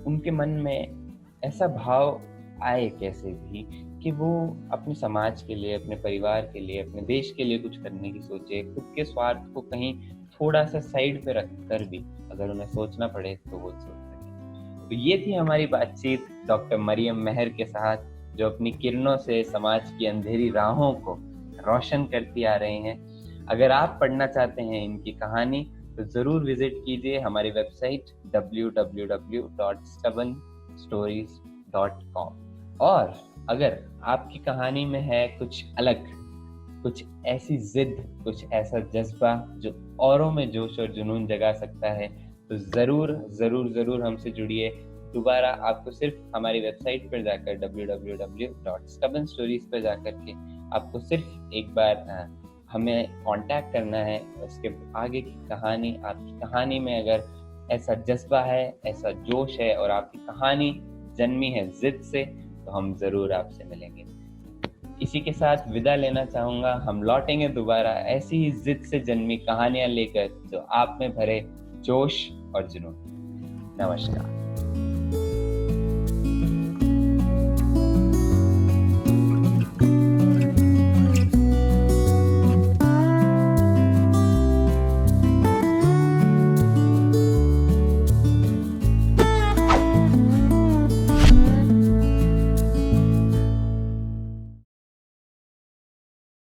उनके मन में ऐसा भाव आए कैसे भी कि वो अपने समाज के लिए, अपने परिवार के लिए, अपने देश के लिए कुछ करने की सोचे, खुद के स्वार्थ को कहीं थोड़ा सा साइड पे रख कर भी अगर उन्हें सोचना पड़े तो वो सोच सके। तो ये थी हमारी बातचीत डॉक्टर मरियम मेहर के साथ, जो अपनी किरणों से समाज की अंधेरी राहों को रोशन करती आ रहे हैं। अगर आप पढ़ना चाहते हैं इनकी कहानी तो ज़रूर विजिट कीजिए हमारी वेबसाइट www.stubbornstories.com। और अगर आपकी कहानी में है कुछ अलग, कुछ ऐसी जिद, कुछ ऐसा जज्बा जो औरों में जोश और जुनून जगा सकता है, तो ज़रूर हमसे जुड़िए। दोबारा आपको सिर्फ हमारी वेबसाइट पर जाकर www.stubbornstories पर जाकर के आपको सिर्फ एक बार हमें कांटेक्ट करना है। उसके आगे की कहानी, आपकी कहानी में अगर ऐसा जज्बा है, ऐसा जोश है और आपकी कहानी जन्मी है जिद से, तो हम ज़रूर आपसे मिलेंगे। इसी के साथ विदा लेना चाहूँगा। हम लौटेंगे दोबारा ऐसी ही जिद से जन्मी कहानियाँ लेकर जो आप में भरे जोश और जुनून। नमस्कार।